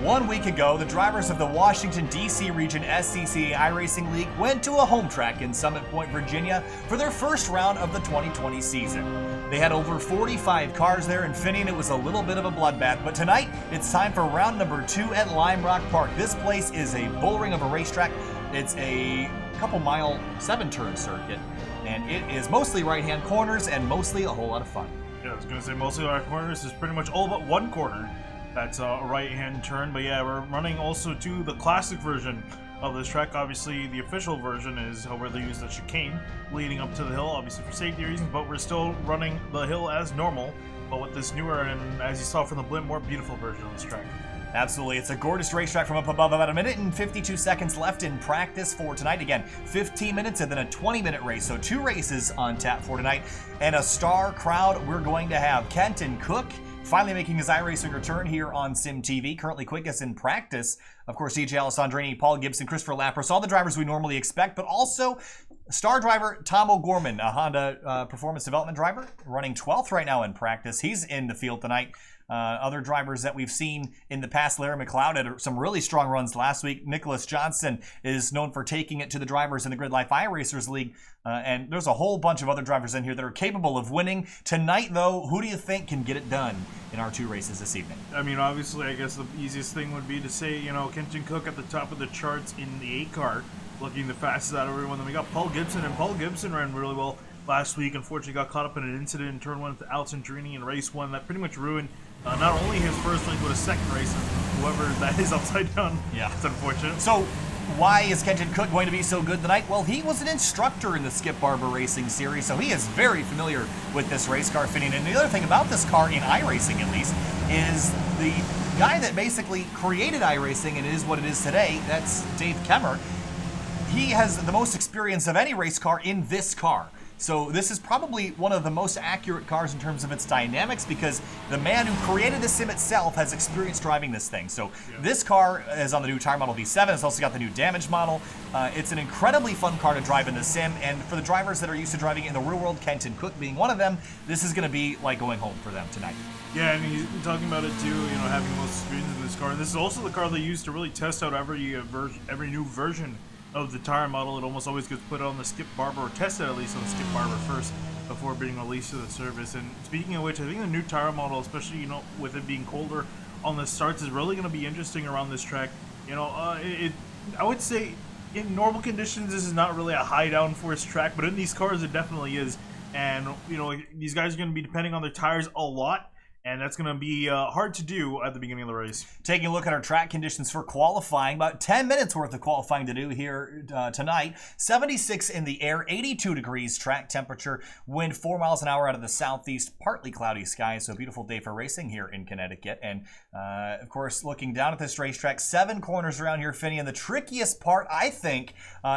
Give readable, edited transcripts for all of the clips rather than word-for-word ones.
1 week ago, the drivers of the Washington, D.C. region SCCA iRacing League went to a home track in Summit Point, Virginia for their first round of the 2020 season. They had over 45 cars there, and Finian, it was a little bit of a bloodbath. But tonight, it's time for round number 2 at Lime Rock Park. This place is a bullring of a racetrack. It's a couple-mile 7-turn circuit, and it is mostly right-hand corners and mostly a whole lot of fun. Yeah, I was going to say mostly right corners. This is pretty much all but one corner. That's a right-hand turn, but yeah, we're running also to the classic version of this track. Obviously, the official version is where they use the chicane leading up to the hill, obviously for safety reasons, but we're still running the hill as normal, but with this newer and, as you saw from the blimp, more beautiful version of this track. Absolutely. It's a gorgeous racetrack from up above. About 1 minute and 52 seconds left in practice for tonight. Again, 15 minutes and then a 20-minute race. So 2 races on tap for tonight. And a star crowd we're going to have. Kenton Cook finally making his iRacing return here on Sim TV. Currently quickest in practice. Of course, DJ Alessandrini, Paul Gibson, Christopher Lapras, all the drivers we normally expect, but also star driver Tom O'Gorman, a Honda performance development driver, running 12th right now in practice. He's in the field tonight. Other drivers that we've seen in the past, Larry McLeod had some really strong runs last week. Nicholas Johnson is known for taking it to the drivers in the Grid Life iRacers League. And there's a whole bunch of other drivers in here that are capable of winning. Tonight, though, who do you think can get it done in our 2 races this evening? I mean, obviously, I guess the easiest thing would be to say, you know, Kenton Cook at the top of the charts in the 8 car, looking the fastest out of everyone. Then we got Paul Gibson, and Paul Gibson ran really well last week. Unfortunately, got caught up in an incident in turn 1 with Alessandrini in race 1 that pretty much ruined not only his first race, but his second race. Whoever that is upside down. Yeah, it's unfortunate. So, why is Kenton Cook going to be so good tonight? Well, he was an instructor in the Skip Barber Racing Series, so he is very familiar with this race car fitting. And the other thing about this car, in iRacing at least, is the guy that basically created iRacing and it is what it is today, that's Dave Kemmer. He has the most experience of any race car in this car. So this is probably one of the most accurate cars in terms of its dynamics because the man who created the sim itself has experience driving this thing. So this car is on the new tire model V7. It's also got the new damage model. It's an incredibly fun car to drive in the sim. And for the drivers that are used to driving it in the real world, Kenton Cook being one of them, this is going to be like going home for them tonight. Yeah, and he's been talking about it too, you know, having the most experience in this car. And this is also the car they use to really test out every new version of the tire model. It almost always gets put on the Skip Barber, or tested at least on the Skip Barber first before being released to the service. And speaking of which, I think the new tire model, especially, you know, with it being colder on the starts, is really going to be interesting around this track. You know, I would say in normal conditions this is not really a high downforce track, but in these cars it definitely is. And you know, these guys are going to be depending on their tires a lot. And that's going to be hard to do at the beginning of the race. Taking a look at our track conditions for qualifying, about 10 minutes worth of qualifying to do here tonight. 76 in the air, 82 degrees track temperature, wind 4 miles an hour out of the southeast, partly cloudy skies, so a beautiful day for racing here in Connecticut. And of course, looking down at this racetrack, 7 corners around here, Finney, and the trickiest part, I think,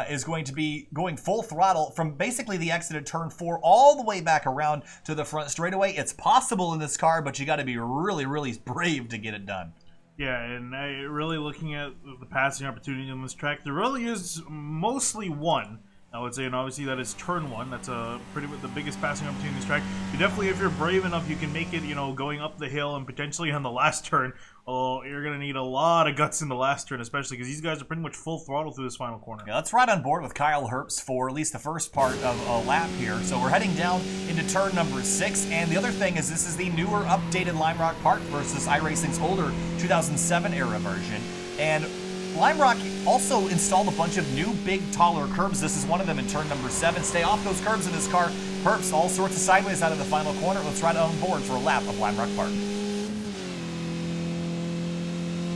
is going to be going full throttle from basically the exit at turn 4 all the way back around to the front straightaway. It's possible in this car, but you got to be really, really brave to get it done. Yeah, and really looking at the passing opportunity on this track, there really is mostly one, I would say, and obviously that is turn 1. That's pretty much the biggest passing opportunity in this track. You definitely, if you're brave enough, you can make it, you know, going up the hill and potentially on the last turn. Although you're going to need a lot of guts in the last turn, especially because these guys are pretty much full throttle through this final corner. Yeah, let's ride on board with Kyle Herbst for at least the first part of a lap here. So we're heading down into turn number 6, and the other thing is this is the newer, updated Lime Rock Park versus iRacing's older 2007 era version. And Lime Rock also installed a bunch of new, big, taller curbs. This is one of them in turn number 7. Stay off those curbs in this car. Herbst, all sorts of sideways out of the final corner. Let's ride on board for a lap of Lime Rock Park.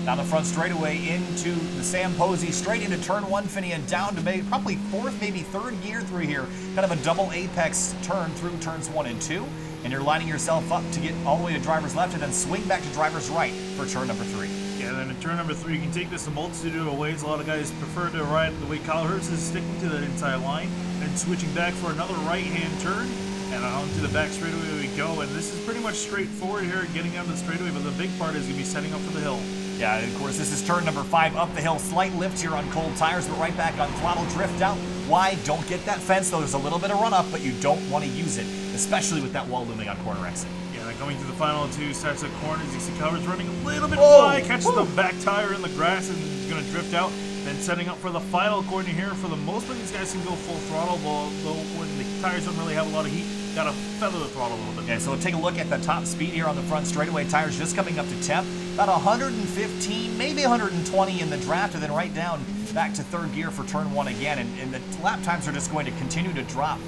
Down the front straightaway into the Sam Posey, straight into turn 1, Finney, and down to maybe probably 4th, maybe 3rd gear through here. Kind of a double apex turn through turns 1 and 2. And you're lining yourself up to get all the way to driver's left and then swing back to driver's right for turn number 3. Yeah, then in turn number 3, you can take this a multitude of ways. A lot of guys prefer to ride the way Kyle Herbst is, sticking to that inside line and switching back for another right-hand turn. And onto the back straightaway we go, and this is pretty much straightforward here, getting out of the straightaway, but the big part is going to be setting up for the hill. Yeah, and of course, this is turn number 5 up the hill. Slight lift here on cold tires, but right back on throttle, drift out. Wide, don't get that fence, though. There's a little bit of run up, but you don't want to use it, especially with that wall looming on corner exit. Yeah, then going to the final 2, starts at corners. You see Cover's running a little bit wide, catches the back tire in the grass, and is going to drift out. Then setting up for the final corner here. For the most part, these guys can go full throttle, though when the tires don't really have a lot of heat, got to feather the throttle a little bit. Yeah, so take a look at the top speed here on the front straightaway. Tires just coming up to temp. About 115, maybe 120 in the draft, and then right down back to third gear for turn 1 again. And the lap times are just going to continue to drop.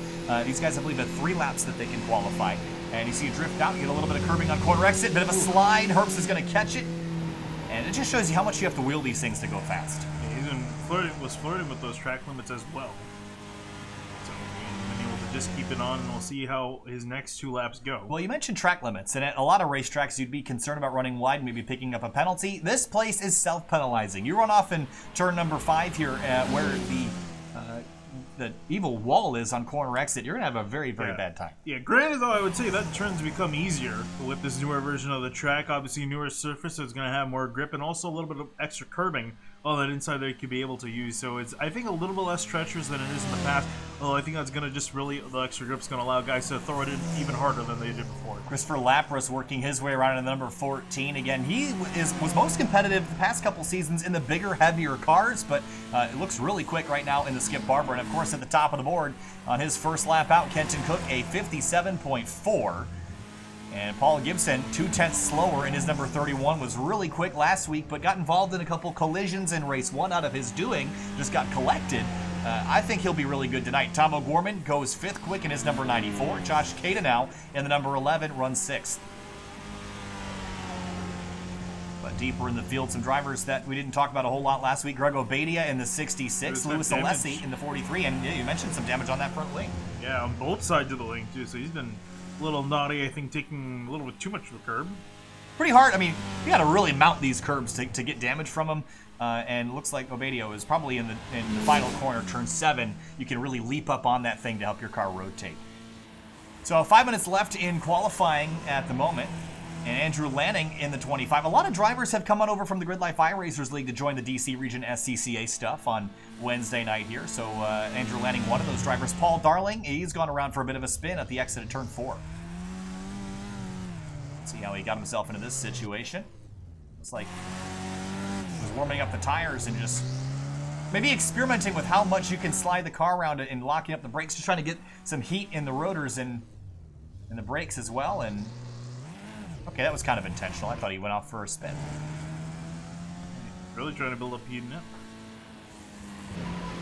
These guys, I believe, have 3 laps that they can qualify. And you see you drift out, you get a little bit of curbing on corner exit, bit of a slide. Herbst is going to catch it. And it just shows you how much you have to wheel these things to go fast. Yeah, he's been flirting with those track limits as well. So he's been able to just keep it on, and we'll see how his next 2 laps go. Well, you mentioned track limits, and at a lot of racetracks, you'd be concerned about running wide and maybe picking up a penalty. This place is self-penalizing. You run off in turn number 5 here, where the evil wall is on corner exit, you're going to have a very, very bad time. Yeah, granted, though, I would say that turn's become easier with this newer version of the track. Obviously, newer surface is going to have more grip and also a little bit of extra curbing on that inside that you could be able to use. So it's, I think, a little bit less treacherous than it is in the past. Although I think that's going to just really, the extra grip's going to allow guys to throw it in even harder than they did before. Christopher Lapras working his way around in the number 14. Again, he was most competitive the past couple seasons in the bigger, heavier cars, but it looks really quick right now in the Skip Barber. And of course, at the top of the board on his first lap out, Kenton Cook, a 57.4. And Paul Gibson, 2/10 slower in his number 31, was really quick last week, but got involved in a couple collisions in race 1 out of his doing, just got collected. I think he'll be really good tonight. Tom O'Gorman goes 5th quick in his number 94. Josh Kadenow in the number 11 runs 6th. But deeper in the field, some drivers that we didn't talk about a whole lot last week. Greg Obadia in the 66, Louis Alessi in the 43, and yeah, you mentioned some damage on that front wing. Yeah, on both sides of the lane, too, so he's been a little naughty, I think, taking a little bit too much of the curb. Pretty hard. I mean, you got to really mount these curbs to get damage from them. And it looks like Obadio is probably in the final corner, turn 7. You can really leap up on that thing to help your car rotate. So 5 minutes left in qualifying at the moment. And Andrew Lanning in the 25. A lot of drivers have come on over from the Grid Life iRacers League to join the DC Region SCCA stuff on Wednesday night here. So Andrew Lanning, one of those drivers. Paul Darling, he's gone around for a bit of a spin at the exit of turn 4. Let's see how he got himself into this situation. Looks like he was warming up the tires and just maybe experimenting with how much you can slide the car around and locking up the brakes, just trying to get some heat in the rotors and the brakes as well. And okay, that was kind of intentional. I thought he went off for a spin. Really trying to build up heat now.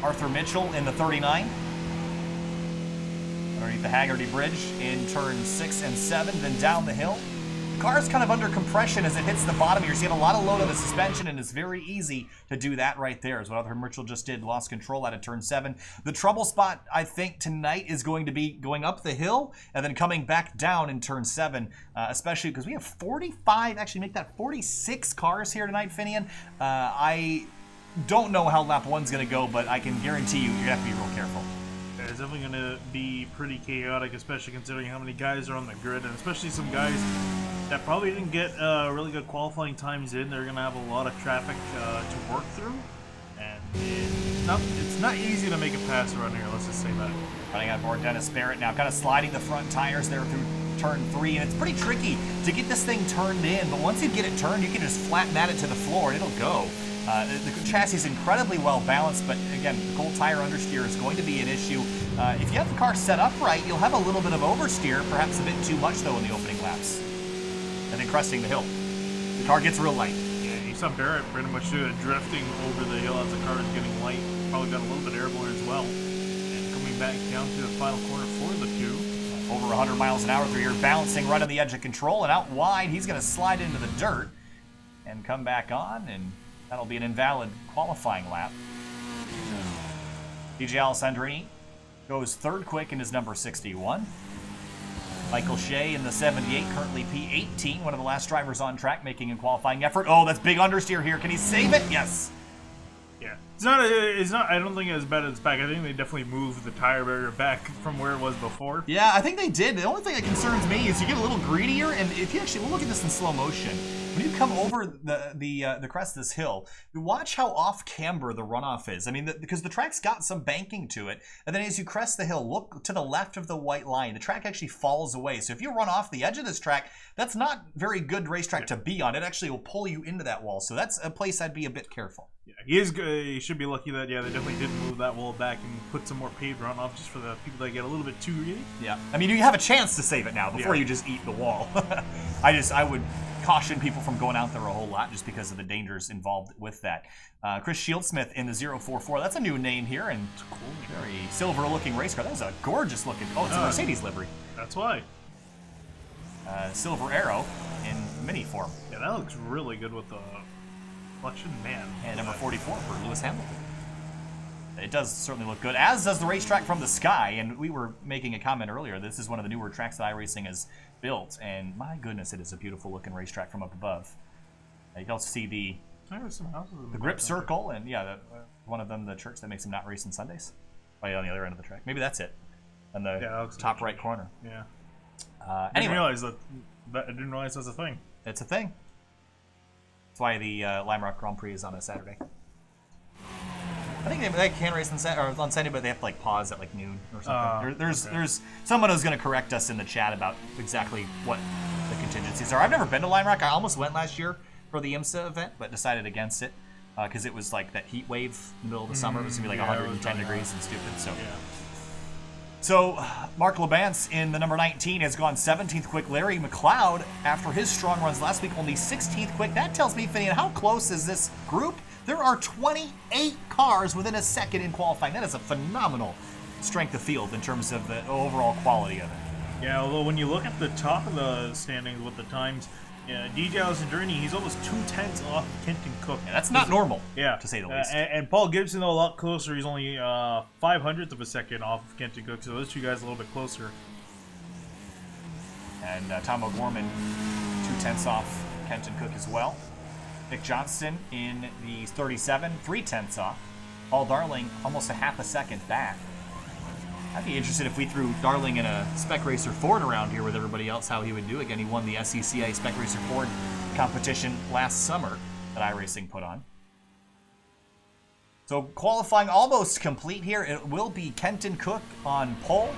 Arthur Mitchell in the 39. Underneath the Haggerty Bridge in turn 6 and 7, then down the hill. The car is kind of under compression as it hits the bottom here. So you have a lot of load on the suspension, and it's very easy to do that right there, is what Arthur Mitchell just did. Lost control out of turn 7. The trouble spot, I think, tonight is going to be going up the hill and then coming back down in turn 7, especially because we have 45, actually make that 46 cars here tonight, Finian. I don't know how lap 1's going to go, but I can guarantee you have to be real careful. Yeah, it's definitely going to be pretty chaotic, especially considering how many guys are on the grid, and especially some guys that probably didn't get really good qualifying times in. They're going to have a lot of traffic to work through, and it's not easy to make a pass around here, let's just say that. Running on board Dennis Barrett now, kind of sliding the front tires there through turn 3, and it's pretty tricky to get this thing turned in, but once you get it turned, you can just flatten at it to the floor and it'll go. The chassis is incredibly well balanced, but again, the cold tire understeer is going to be an issue. If you have the car set up right, you'll have a little bit of oversteer, perhaps a bit too much though in the opening laps. And then cresting the hill. The car gets real light. Yeah, you saw Barrett pretty much drifting over the hill as the car is getting light. Probably got a little bit airborne as well. And coming back down to the final corner for the 2. Over 100 miles an hour through here, balancing right on the edge of control, and out wide, he's going to slide into the dirt and come back on, and that'll be an invalid qualifying lap. DJ Alessandrini goes 3rd quick in his number 61. Michael Shea in the 78, currently P18, one of the last drivers on track making a qualifying effort. Oh, that's big understeer here. Can he save it? Yes. Yeah, It's not. I don't think it's bad as back. I think they definitely moved the tire barrier back from where it was before. Yeah, I think they did. The only thing that concerns me is you get a little greedier, and if you actually look at this in slow motion, when you come over the crest of this hill, you watch how off camber the runoff is. I mean, because the track's got some banking to it, and then as you crest the hill, look to the left of the white line. The track actually falls away. So if you run off the edge of this track, that's not very good racetrack to be on. It actually will pull you into that wall. So that's a place I'd be a bit careful. Yeah, he is good. He should be lucky that they definitely did move that wall back and put some more paved runoff just for the people that get a little bit too greedy. Yeah, I mean, you have a chance to save it now before you just eat the wall. I would caution people from going out there a whole lot just because of the dangers involved with that. Chris Shieldsmith in the 044. That's a new name here, and it's a cool, very silver-looking race car. That is a gorgeous-looking. Oh, it's a Mercedes livery. That's why. Silver Arrow in mini form. Yeah, that looks really good with the reflection, man. And number 44 for Lewis Hamilton. It does certainly look good, as does the racetrack from the sky. And we were making a comment earlier. This is one of the newer tracks that iRacing has built, and my goodness, it is a beautiful-looking racetrack from up above. You can also see the grip circle, and one of them, the church that makes him not race on Sundays. Right on the other end of the track. Maybe that's it. On the top right corner. Yeah. Anyway, I didn't realize that's a thing. It's a thing. That's why the Lime Rock Grand Prix is on a Saturday. I think they can race on Sunday, but they have to pause at noon or something. There's someone who's going to correct us in the chat about exactly what the contingencies are. I've never been to Lime Rock. I almost went last year for the IMSA event, but decided against it because it was that heat wave in the middle of the summer. It was going to be 110 degrees and stupid. So. Yeah. So, Mark Labance in the number 19 has gone 17th quick. Larry McLeod, after his strong runs last week, only 16th quick. That tells me, Finian, how close is this group? There are 28 cars within a second in qualifying. That is a phenomenal strength of field in terms of the overall quality of it. Yeah, although when you look at the top of the standings with the times, DJ Alessandrini, he's almost 2/10 off Kenton Cook. Yeah, that's not normal, to say the least. And Paul Gibson, though, a lot closer. He's only 0.05 of a second off of Kenton Cook, so those two guys a little bit closer. And Tom O'Gorman, 2/10 off Kenton Cook as well. Nick Johnston in the 37, 3/10 off. Paul Darling, almost a half a second back. I'd be interested if we threw Darling in a Spec Racer Ford around here with everybody else, how he would do. Again, he won the SCCA Spec Racer Ford competition last summer that iRacing put on. So qualifying almost complete here. It will be Kenton Cook on pole.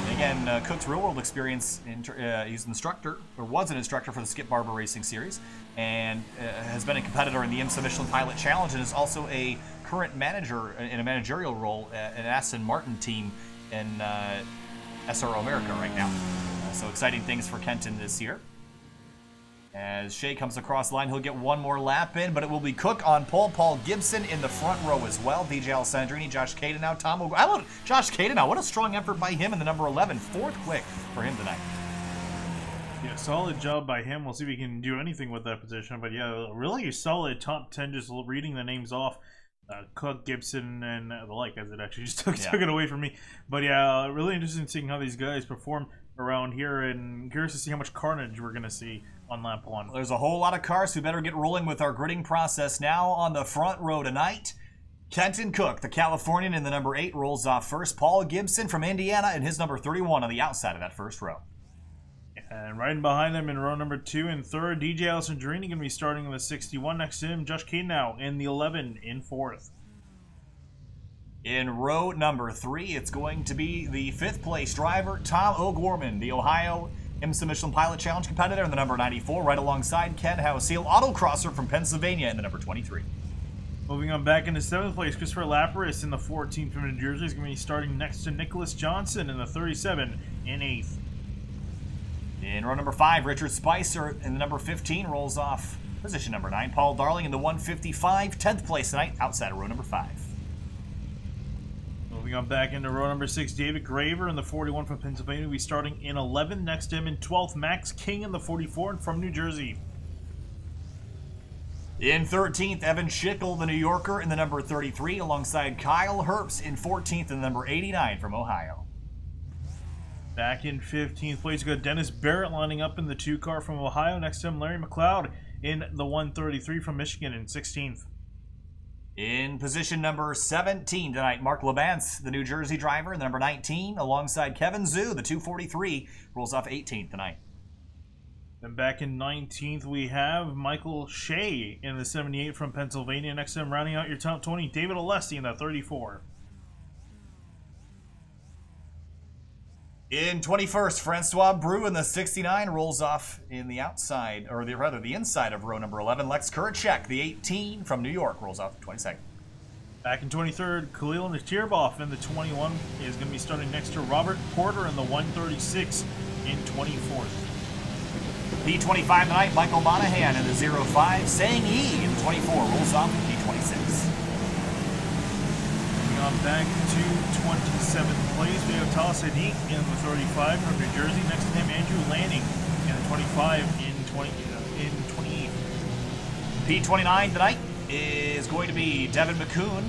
And again, Cook's real-world experience, he's an instructor, or was an instructor for the Skip Barber Racing Series, and has been a competitor in the IMSA Michelin Pilot Challenge, and is also a current manager in a managerial role at an Aston Martin team in SRO America right now. So exciting things for Kenton this year. As Shea comes across the line, he'll get one more lap in, but it will be Cook on pole, Paul Gibson in the front row as well, DJ Alessandrini, Josh Caden Tom O'Gorman. I love Josh Caden What a strong effort by him in the number 11, fourth quick for him tonight. Yeah, solid job by him. We'll see if he can do anything with that position, but yeah, really a solid top 10, just reading the names off. Cook, Gibson, and the like, as it actually just took it away from me. But yeah, really interested in seeing how these guys perform around here, and curious to see how much carnage we're going to see on lap 1. There's a whole lot of cars, so we better get rolling with our gridding process now. On the front row tonight, Kenton Cook, the Californian, in the number 8, rolls off first. Paul Gibson from Indiana in his number 31 on the outside of that first row. And right behind them in row number 2 and 3rd, DJ Alessandrini going to be starting in the 61. Next to him, Josh Caden in the 11 in 4th. In row number 3, it's going to be the 5th place driver, Tom O'Gorman, the Ohio IMSA Michelin Pilot Challenge competitor in the number 94, right alongside Ken Houseal, autocrosser from Pennsylvania in the number 23. Moving on back into 7th place, Christopher Lapras in the 14th from New Jersey is going to be starting next to Nicholas Johnson in the 37 in 8th. In row number 5, Richard Spicer in the number 15 rolls off position number 9. Paul Darling in the 155, 10th place tonight, outside of row number 5. Moving on back into row number 6, David Graver in the 41 from Pennsylvania will be starting in 11th. Next to him in 12th, Max King in the 44 and from New Jersey. In 13th, Evan Schickel, the New Yorker, in the number 33, alongside Kyle Herbst in 14th and the number 89 from Ohio. Back in 15th place, we got Dennis Barrett lining up in the 2 car from Ohio. Next to him, Larry McLeod in the 133 from Michigan in 16th. In position number 17 tonight, Mark Labance, the New Jersey driver, the number 19, alongside Kevin Zhu, the 243, rolls off 18th tonight. Then back in 19th, we have Michael Shea in the 78 from Pennsylvania. Next to him, rounding out your top 20, David Alessi in the 34. In 21st, Francois Brou in the 69 rolls off in the outside, or rather the inside of row number 11. Lex Kurachek, the 18 from New York, rolls off the 22nd. Back in 23rd, Khalil Natirboff in the 21 is going to be starting next to Robert Porter in the 136 in 24th. P25 tonight, Michael Monahan in the 05. Sang Yi in the 24 rolls off in P26. Moving on back to 27th place, we have Talas Sadiq in the 35 from New Jersey. Next to him, Andrew Lanning in the 25 in 28th. P29 tonight is going to be Devin McCoon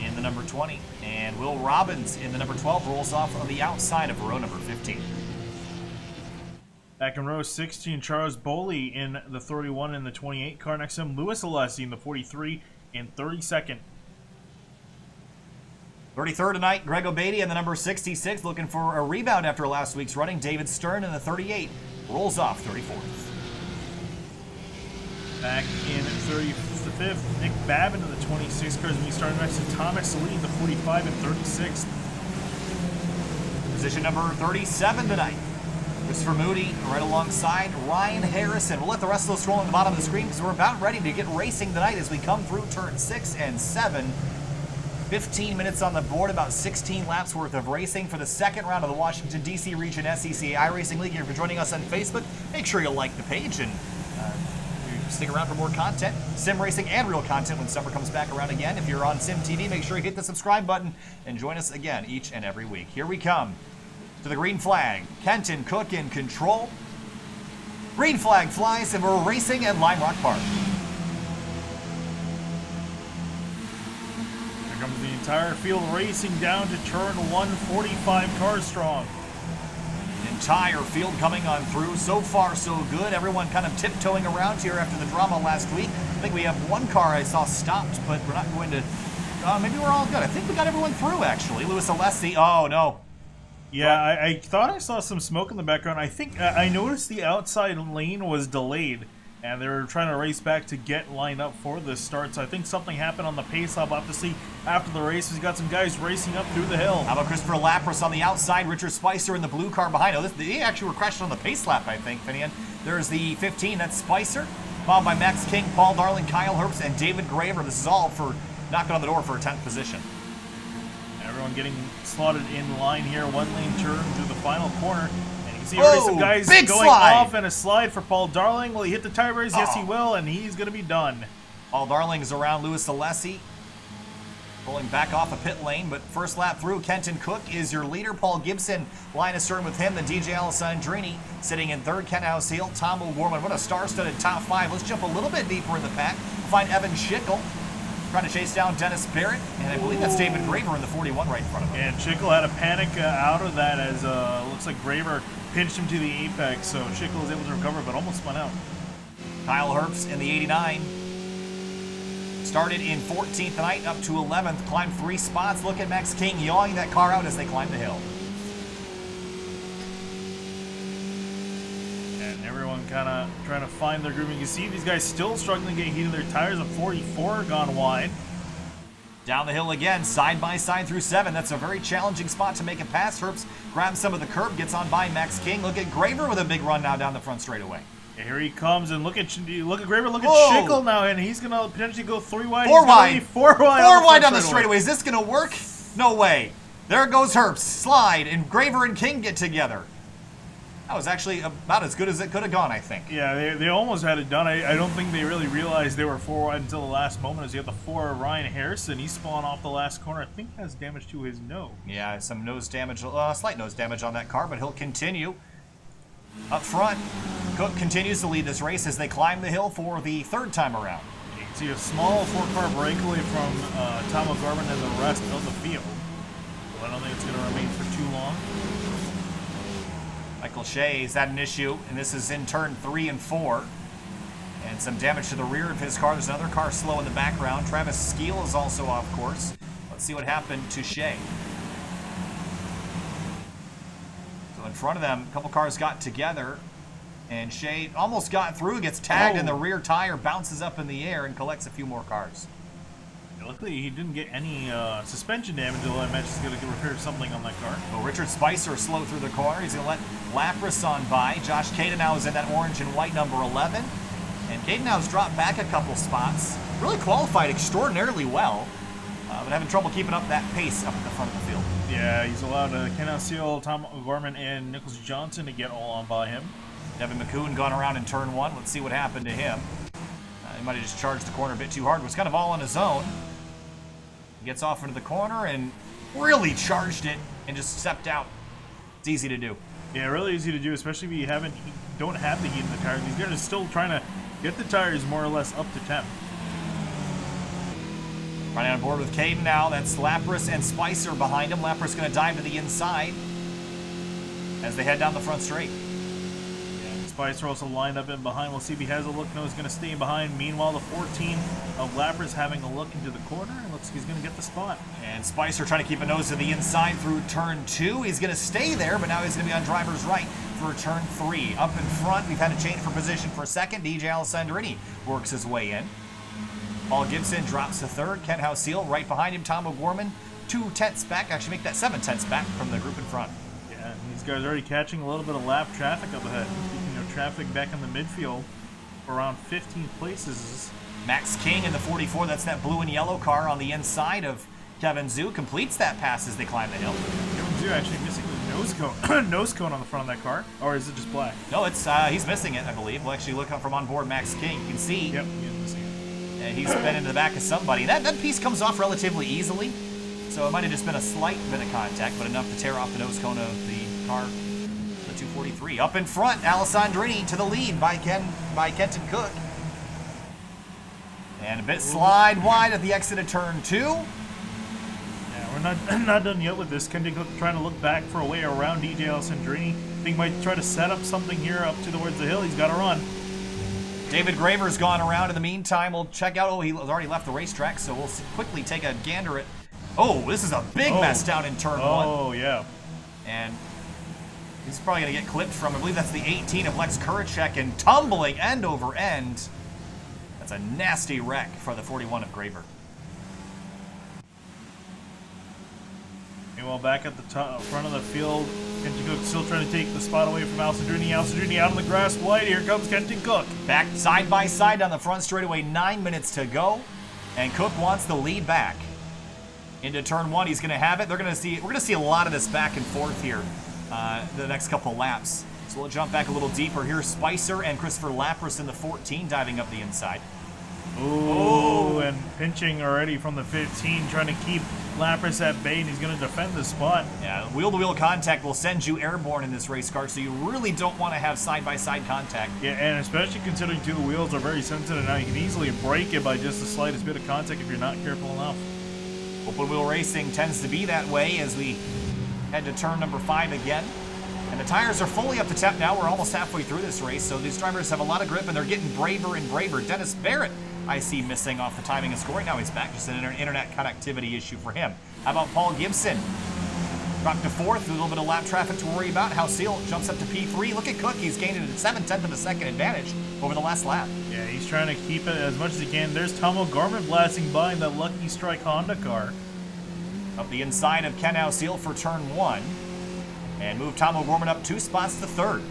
in the number 20. And Will Robbins in the number 12 rolls off on the outside of row number 15. Back in row 16, Charles Boley in the 31 and the 28 car. Next to him, Louis Alessi in the 43 and 32nd. 33rd tonight, Greg O'Beatty in the number 66, looking for a rebound after last week's running. David Stern in the 38 rolls off 34th. Back in 35th, Nick Babin in the 26 cars. We started next to Thomas Lee in the 45 and 36th. Position number 37 tonight, Christopher Moody right alongside Ryan Harrison. We'll let the rest of those scroll on the bottom of the screen because we're about ready to get racing tonight as we come through turn 6 and 7. 15 minutes on the board, about 16 laps worth of racing for the second round of the Washington, D.C. Region SCCA iRacing League. If you're joining us on Facebook, make sure you like the page and stick around for more content, sim racing and real content when summer comes back around again. If you're on Sim TV, make sure you hit the subscribe button and join us again each and every week. Here we come to the green flag. Kenton Cook in control. Green flag flies and we're racing at Lime Rock Park. Here comes the entire field racing down to turn 1, 45 cars strong. Entire field coming on through. So far, so good. Everyone kind of tiptoeing around here after the drama last week. I think we have one car I saw stopped, but we're not going to... maybe we're all good. I think we got everyone through, actually. Louis Alessi. Oh, no. Yeah, I thought I saw some smoke in the background. I think I noticed the outside lane was delayed, and they were trying to race back to get lined up for this start. So I think something happened on the pace lap. I'll have to see after the race. We've got some guys racing up through the hill. How about Christopher Lapras on the outside? Richard Spicer in the blue car behind. Oh, they actually were crashing on the pace lap, I think, Finian. There's the 15. That's Spicer, followed by Max King, Paul Darling, Kyle Herbst, and David Graver. This is all for knocking on the door for a 10th position. Everyone getting slotted in line here. One lane turn through the final corner. And you can see already some guys going slide off, and a slide for Paul Darling. Will he hit the tire raise? Yes, he will, and he's going to be done. Paul Darling is around Louis Alessi, pulling back off a pit lane, but first lap through, Kenton Cook is your leader. Paul Gibson, line astern with him. The DJ Alessandrini sitting in third. Ken Houseel, Tom O'Gorman. What a star-studded top 5. Let's jump a little bit deeper in the pack. We'll find Evan Schickel trying to chase down Dennis Barrett, and I believe that's David Graver in the 41 right in front of him. And Schickel had a panic out of that as looks like Graver pinched him to the apex, so Schickel was able to recover but almost spun out. Kyle Herbst in the 89. Started in 14th tonight, up to 11th, climbed 3 spots. Look at Max King yawing that car out as they climb the hill. And everyone kind of trying to find their groove. You can see these guys still struggling to get heat in their tires. A 44 gone wide. Down the hill again, side by side through 7. That's a very challenging spot to make it past. Herbst grabs some of the curb, gets on by Max King. Look at Graver with a big run now down the front straightaway. Yeah, here he comes, and look at Graver, look at Schickel now, and he's gonna potentially go 3 wide. 4 wide. 4 wide. 4 wide on the straightaway. Is this gonna work? No way. There goes Herbst. Slide, and Graver and King get together. That was actually about as good as it could have gone, I think. Yeah, they almost had it done. I don't think they really realized they were 4 wide until the last moment. As you have the 4 Ryan Harrison, he's spun off the last corner. I think has damage to his nose. Yeah, some nose damage, slight nose damage on that car, but he'll continue. Up front, Cook continues to lead this race as they climb the hill for the 3rd time around. You can see a small 4-car breakaway from Tom O'Gorman and the rest of the field. But I don't think it's going to remain for too long. Michael Shea's had an issue, and this is in turn 3 and 4. And some damage to the rear of his car. There's another car slow in the background. Travis Skeel is also off course. Let's see what happened to Shea. So in front of them, a couple cars got together. And Shea almost got through, gets tagged, and the rear tire bounces up in the air and collects a few more cars. Luckily, he didn't get any suspension damage, although I imagine he's going to repair something on that car. Well, Richard Spicer slow through the corner. He's going to let Lapras on by. Josh Caden now is in that orange and white number 11. And Caden now has dropped back a couple spots. Really qualified extraordinarily well, but having trouble keeping up that pace up at the front of the field. Yeah, he's allowed Ken Alciel, Tom O'Gorman, and Nicholas Johnson to get all on by him. Devin McCoon gone around in turn 1. Let's see what happened to him. He might have just charged the corner a bit too hard. Was kind of all on his own. Gets off into the corner and really charged it and just stepped out. It's easy to do. Yeah, really easy to do, especially if you don't have the heat in the tires. He's going to still trying to get the tires more or less up to temp. Running on board with Caden now. That's Lapras and Spicer behind him. Lapras going to dive to the inside as they head down the front straight. Spicer also lined up in behind. We'll see if he has a look. No, he's going to stay in behind. Meanwhile, the 14 of Lapras having a look into the corner. And looks like he's going to get the spot. And Spicer trying to keep a nose to the inside through turn 2. He's going to stay there, but now he's going to be on driver's right for turn 3. Up in front, we've had a change for position for a second. DJ Alessandrini works his way in. Paul Gibson drops to third. Kent Houseal right behind him. Tom O'Gorman 2 tenths back. Actually, make that 7 tenths back from the group in front. Yeah, and these guys are already catching a little bit of lap traffic up ahead. Traffic back in the midfield around 15 places. Max King in the 44, that's that blue and yellow car on the inside of Kevin Zhu, completes that pass as they climb the hill. Kevin Zhu actually missing the nose cone, nose cone on the front of that car, or is it just black? No, it's he's missing it, I believe. We'll actually look up from on board Max King. You can see. Yep, he is missing it. He's been into the back of somebody. That piece comes off relatively easily, so it might have just been a slight bit of contact, but enough to tear off the nose cone of the car. 243. Up in front, Alessandrini to the lead by Kenton Cook. And a bit slide wide at the exit of turn 2. Yeah, we're not done yet with this. Kenton Cook trying to look back for a way around DJ Alessandrini. I think he might try to set up something here up towards the hill. He's got to run. David Graver's gone around. In the meantime, we'll check out. Oh, he already left the racetrack, so we'll quickly take a gander at. Oh, this is a big mess down in turn 1. Oh, yeah. And he's probably going to get clipped from, I believe that's the 18 of Lex Kuracek, and tumbling end over end. That's a nasty wreck for the 41 of Graver. Meanwhile, back at the front of the field, Kenton Cook still trying to take the spot away from Alessandrini. Alessandrini out on the grass white. Here comes Kenton Cook. Back side by side down the front straightaway, 9 minutes to go. And Cook wants the lead back. Into turn 1, he's going to have it. We're going to see a lot of this back and forth here. The next couple laps. So we'll jump back a little deeper. Here's Spicer and Christopher Lapras in the 14 diving up the inside. Ooh, and pinching already from the 15, trying to keep Lapras at bay, and he's going to defend the spot. Yeah, wheel-to-wheel contact will send you airborne in this race car, so you really don't want to have side-by-side contact. Yeah, and especially considering the wheels are very sensitive now, you can easily break it by just the slightest bit of contact if you're not careful enough. Open-wheel racing tends to be that way as we head to turn number 5 again. And the tires are fully up to temp now. We're almost halfway through this race, so these drivers have a lot of grip, and they're getting braver and braver. Dennis Barrett, I see missing off the timing and scoring. Now he's back. Just an internet connectivity issue for him. How about Paul Gibson? Dropped to 4th, a little bit of lap traffic to worry about. Houseal jumps up to P3. Look at Cook. He's gained a 7/10 of a second advantage over the last lap. Yeah, he's trying to keep it as much as he can. There's Tom O'Gorman blasting by in that Lucky Strike Honda car. Up the inside of Ken Houseal for turn 1. And move Tom O'Gorman up 2 spots to 3rd.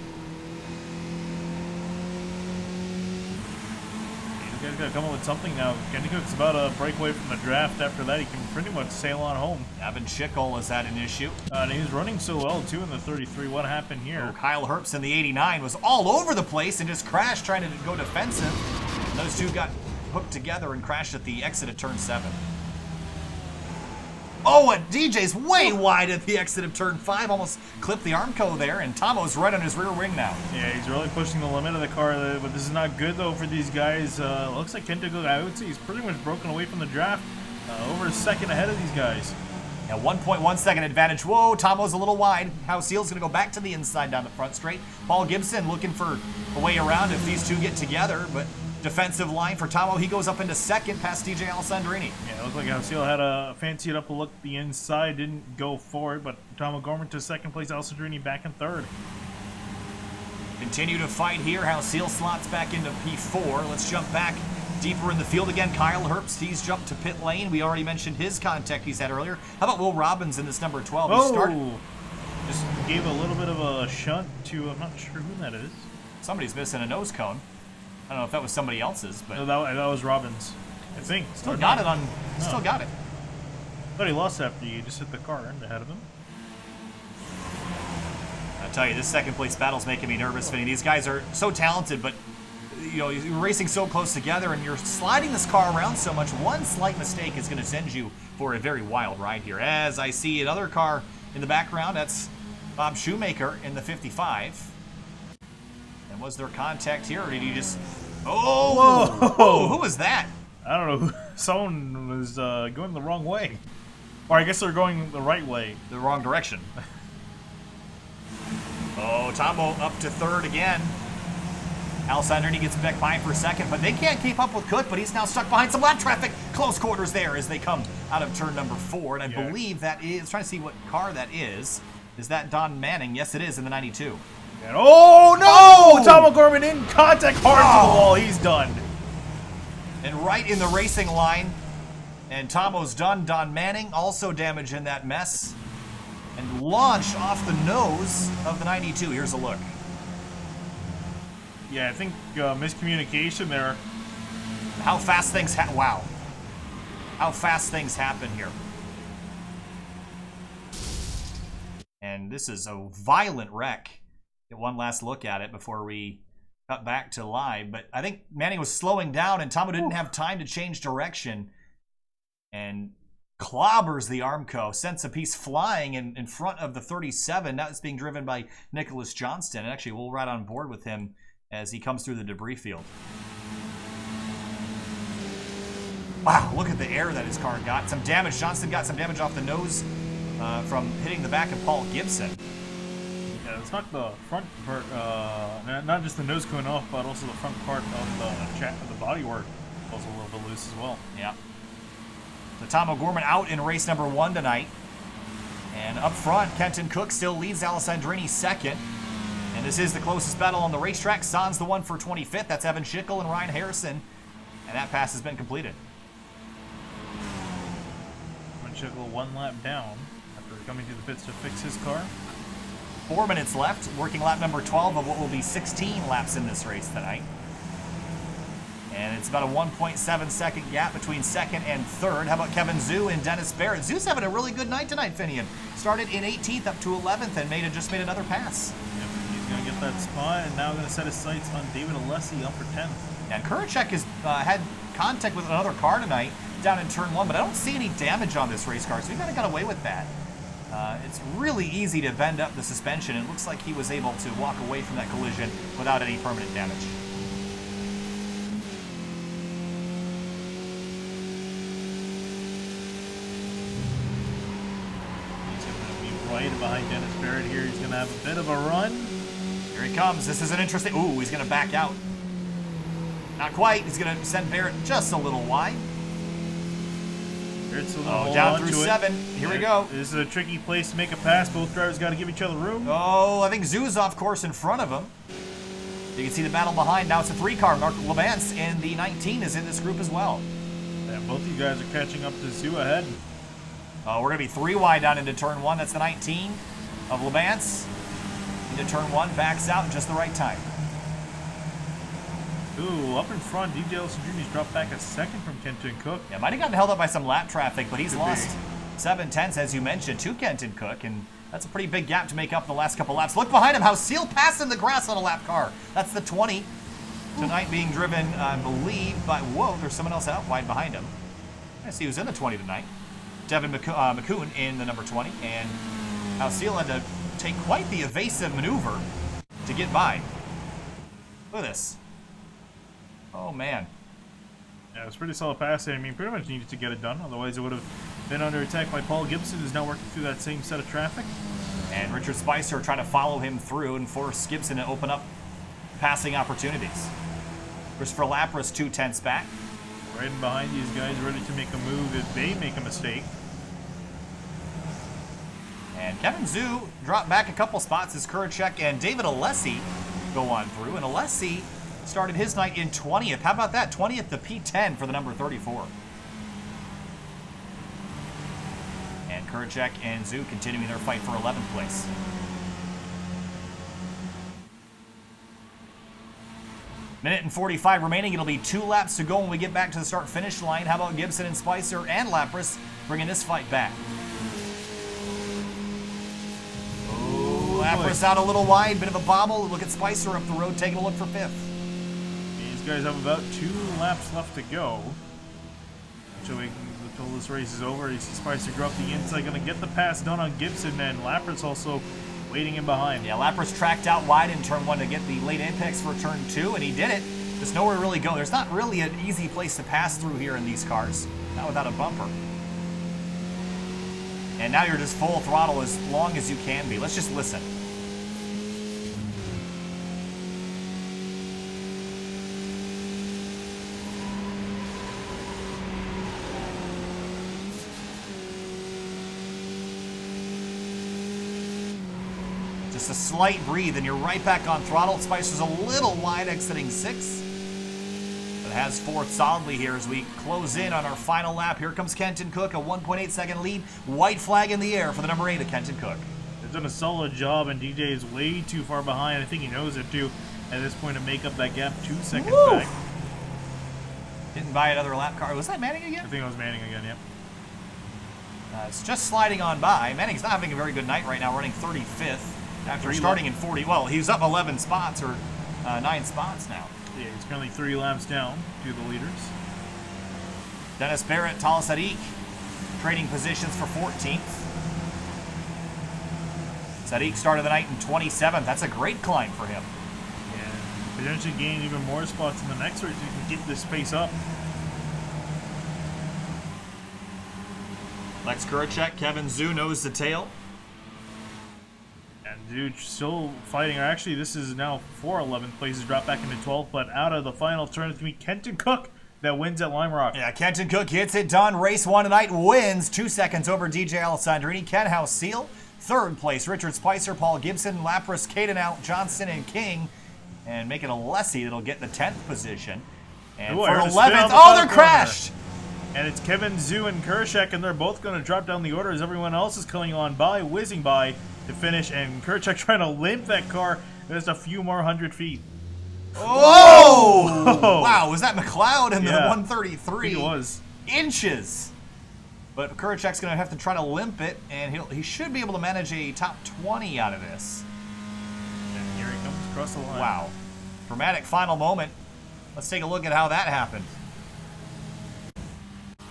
These guys got to come up with something now. Kenny Cook's about to break away from the draft. After that, he can pretty much sail on home. Evan Schickel has had an issue. And he was running so well, too, in the 33. What happened here? Oh, Kyle Herbst in the 89 was all over the place and just crashed trying to go defensive. And those two got hooked together and crashed at the exit of turn 7. Oh, and DJ's way wide at the exit of turn 5. Almost clipped the Armco there, and Tomo's right on his rear wing now. Yeah, he's really pushing the limit of the car, but this is not good, though, for these guys. Looks like Kenton Cook, I would say he's pretty much broken away from the draft. Over a second ahead of these guys. Yeah, 1.1 second advantage. Whoa, Tomo's a little wide. Houseal's going to go back to the inside down the front straight. Paul Gibson looking for a way around if these two get together, but defensive line for Tomo. He goes up into second past DJ Alessandrini. Yeah, it looked like Alciel had a fancied up a look the inside, didn't go for it, but Tomo Gorman to second place, Alessandrini back in third. Continue to fight here. Alciel slots back into P4. Let's jump back deeper in the field again. Kyle Herbst, he's jumped to pit lane. We already mentioned his contact he's had earlier. How about Will Robbins in this number 12? He started. Just gave a little bit of a shunt to, I'm not sure who that is. Somebody's missing a nose cone. I don't know if that was somebody else's, but no, that was Robbins, I think. Still got it on. Still got it. But he lost after you just hit the car ahead of him. I tell you, this second place battle's making me nervous, Vinny. These guys are so talented, but you know, you're racing so close together, and you're sliding this car around so much. One slight mistake is going to send you for a very wild ride here. As I see another car in the background, that's Bob Shoemaker in the 55. And was there contact here, or did he just... Oh! Whoa! Who was that? I don't know. Someone was going the wrong way. Or I guess they're going the right way. The wrong direction. Oh, Tomo up to third again. Alessandrini gets back by for second, but they can't keep up with Cook, but he's now stuck behind some lap traffic. Close quarters there as they come out of turn number 4, and I believe that is... Trying to see what car that is. Is that Don Manning? Yes, it is, in the 92. And oh, no! Oh! Tomo Gorman in contact, hard to the wall. He's done. And right in the racing line, and Tomo's done. Don Manning also damaged in that mess. And launched off the nose of the 92. Here's a look. Yeah, I think miscommunication there. How fast things wow. How fast things happen here. And this is a violent wreck. Get one last look at it before we cut back to live. But I think Manning was slowing down, and Tomo didn't have time to change direction. And clobbers the Armco, sends a piece flying in front of the 37. Now it's being driven by Nicholas Johnston. And actually, we'll ride on board with him as he comes through the debris field. Wow, look at the air that his car got. Some damage. Johnston got some damage off the nose from hitting the back of Paul Gibson. Yeah, it's not the front part, not just the nose going off, but also the front part of the bodywork was a little bit loose as well. Yeah. So Tomo Gorman out in race number 1 tonight. And up front, Kenton Cook still leads Alessandrini second. And this is the closest battle on the racetrack. Son's the one for 25th. That's Evan Schickel and Ryan Harrison. And that pass has been completed. Evan Schickel 1 lap down after coming to the pits to fix his car. 4 minutes left, working lap number 12 of what will be 16 laps in this race tonight. And it's about a 1.7 second gap between second and third. How about Kevin Zhu and Dennis Barrett? Zhu's having a really good night tonight, Finian. Started in 18th up to 11th and just made another pass. Yep, he's going to get that spot and now going to set his sights on David Alessi up for 10th. And Kuracek has had contact with another car tonight down in turn 1, but I don't see any damage on this race car, so he kind of got away with that. It's really easy to bend up the suspension. It looks like he was able to walk away from that collision without any permanent damage. He's going to be right behind Dennis Barrett here. He's going to have a bit of a run. Here he comes. This is an interesting... Ooh, he's going to back out. Not quite. He's going to send Barrett just a little wide. Down through 7. Here we go. This is a tricky place to make a pass. Both drivers got to give each other room. Oh, I think Zhu's off course in front of him. You can see the battle behind. Now it's a 3-car. Mark Levance in the 19 is in this group as well. Yeah, both of you guys are catching up to Zhu ahead. We're going to be 3 wide down into turn 1. That's the 19 of Levance. Into turn 1. Backs out in just the right time. Ooh, up in front, DJ Alessandrini's dropped back a second from Kenton Cook. Yeah, might have gotten held up by some lap traffic, but he's lost 7/10, as you mentioned, to Kenton Cook, and that's a pretty big gap to make up in the last couple laps. Look behind him, how Seal passing the grass on a lap car. That's the 20. Tonight being driven, I believe, by... Whoa, there's someone else out wide behind him. I see who's in the 20 tonight. Devin McCoon in the number 20, and how Seal had to take quite the evasive maneuver to get by. Look at this. Oh, man. Yeah, it was pretty solid pass. I mean, pretty much needed to get it done. Otherwise, it would have been under attack by Paul Gibson, who's now working through that same set of traffic. And Richard Spicer trying to follow him through and force Gibson to open up passing opportunities. Christopher Lapras 2/10 back. Right in behind these guys, ready to make a move if they make a mistake. And Kevin Zhu dropped back a couple spots as Kuracek and David Alessi go on through. And Alessi started his night in 20th. How about that? 20th to P10 for the number 34. And Kuracek and Zhu continuing their fight for 11th place. Minute and 45 remaining. It'll be 2 laps to go when we get back to the start-finish line. How about Gibson and Spicer and Lapras bringing this fight back? Oh, Lapras out a little wide. Bit of a bobble. Look at Spicer up the road taking a look for 5th. These guys have about 2 laps left to go. Until this race is over. You see Spicer go up the inside. Going to get the pass done on Gibson. And Lapras also waiting in behind. Yeah, Lapras tracked out wide in turn 1 to get the late apex for turn 2, and he did it. There's nowhere to really go. There's not really an easy place to pass through here in these cars, not without a bumper. And now you're just full throttle as long as you can be. Let's just listen. Just a slight breathe, and you're right back on throttle. Spicer's a little wide exiting 6th, but has 4th solidly here as we close in on our final lap. Here comes Kenton Cook, a 1.8-second lead. White flag in the air for the number 8 of Kenton Cook. They've done a solid job, and DJ is way too far behind. I think he knows it too at this point to make up that gap 2 seconds back. Didn't buy another lap car. Was that Manning again? I think it was Manning again, yep. It's just sliding on by. Manning's not having a very good night right now, running 35th. After starting in 40, well, he's up 11 spots or 9 spots now. Yeah, he's currently 3 laps down to the leaders. Dennis Barrett, Tal Sadiq trading positions for 14th. Sadiq started the night in 27th. That's a great climb for him. And potentially gain even more spots in the next race if you can keep this pace up. Lex Kuracek, Kevin Zhu knows the tail. Dude, still fighting. Actually, this is now 4 11th places, drop back into 12th, but out of the final turn, it's going to be Kenton Cook that wins at Lime Rock. Yeah, Kenton Cook gets it done. Race 1 tonight, wins 2 seconds over DJ Alessandrini. Ken House Seal, 3rd place. Richard Spicer, Paul Gibson, Lapras, Caden Johnson, and King. And making a Alessi that'll get the 10th position. And for 11th, oh, they're crashed! And it's Kevin Zhu and Kuracek, and they're both going to drop down the order as everyone else is coming on by, whizzing by to finish, and Kuracek trying to limp that car just a few more 100 feet. Oh! Wow, was that McLeod in the 133? I think it was. Inches. But Kuracek's going to have to try to limp it, and he should be able to manage a top 20 out of this. And here he comes across the line. Wow. Dramatic final moment. Let's take a look at how that happened.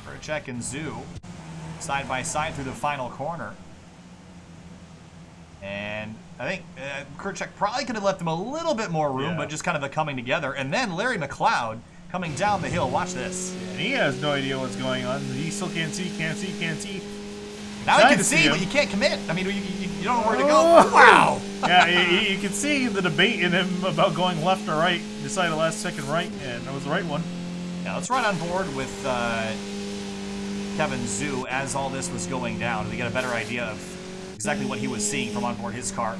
Kuracek and Zhu side by side through the final corner. And I think Kuracek probably could have left him a little bit more room, but just kind of a coming together. And then Larry McLeod coming down the hill. Watch this. And he has no idea what's going on. He still can't see. Now he can see, but you can't commit. I mean, you don't know where to go. Wow. Yeah, you can see the debate in him about going left or right. Decided last second right, and that was the right one. Yeah, let's run on board with Kevin Zhu as all this was going down to get a better idea of exactly what he was seeing from on board his car.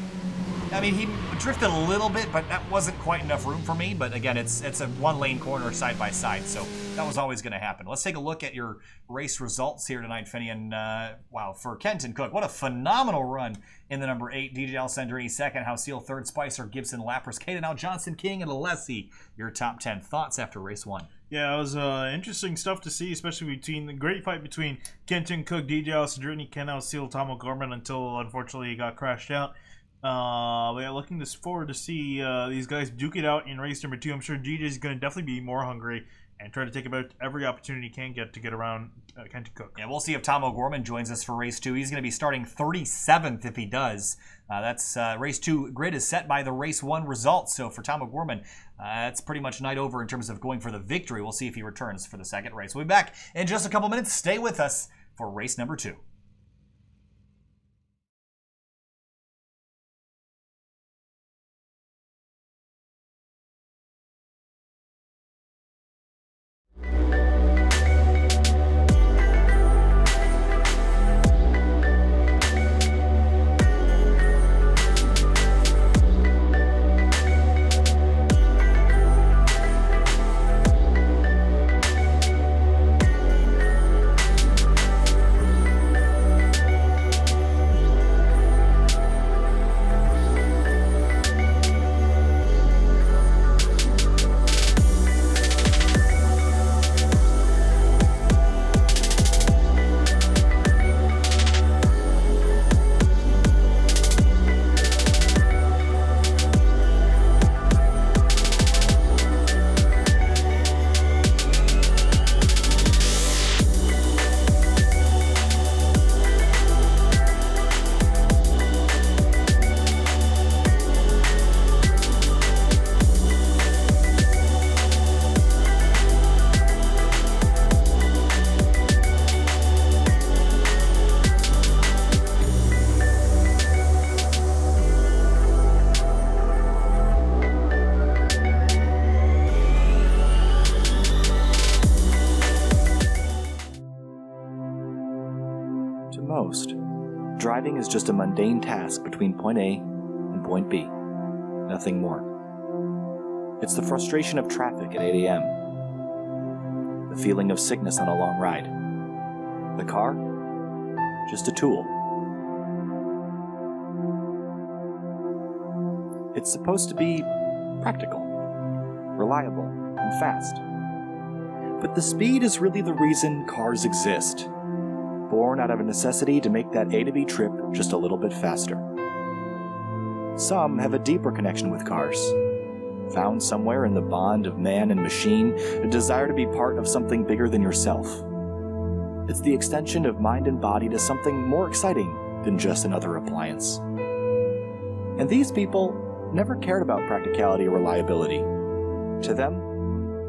I mean, he drifted a little bit, but that wasn't quite enough room for me. But again, it's a 1-lane corner side by side, so that was always going to happen. Let's take a look at your race results here tonight, Finney. And wow, for Kenton Cook, what a phenomenal run in the number 8. DJ Alessandrini 2nd, Houseel 3rd, Spicer, Gibson, Lapras, Caden Johnson, King, and Alessi. Your top 10 thoughts after race 1. Yeah, it was interesting stuff to see, especially between the great fight between Kenton Cook, DJ Alessandrini, Ken Houseel, Tom O'Gorman, until unfortunately he got crashed out. But yeah, looking forward to see these guys duke it out in race number 2. I'm sure DJ is going to definitely be more hungry and try to take about every opportunity he can get to get around Kenton Cook. Yeah, we'll see if Tom O'Gorman joins us for race 2. He's going to be starting 37th if he does. That's race 2 grid is set by the race 1 results. So for Tom O'Gorman, it's pretty much night over in terms of going for the victory. We'll see if he returns for the second race. We'll be back in just a couple minutes. Stay with us for race number 2. driving is just a mundane task between point A and point B. Nothing more. It's the frustration of traffic at 8 a.m. The feeling of sickness on a long ride. The car? Just a tool. It's supposed to be practical, reliable, and fast. But the speed is really the reason cars exist, born out of a necessity to make that A to B trip just a little bit faster. Some have a deeper connection with cars, found somewhere in the bond of man and machine, a desire to be part of something bigger than yourself. It's the extension of mind and body to something more exciting than just another appliance. And these people never cared about practicality or reliability. To them,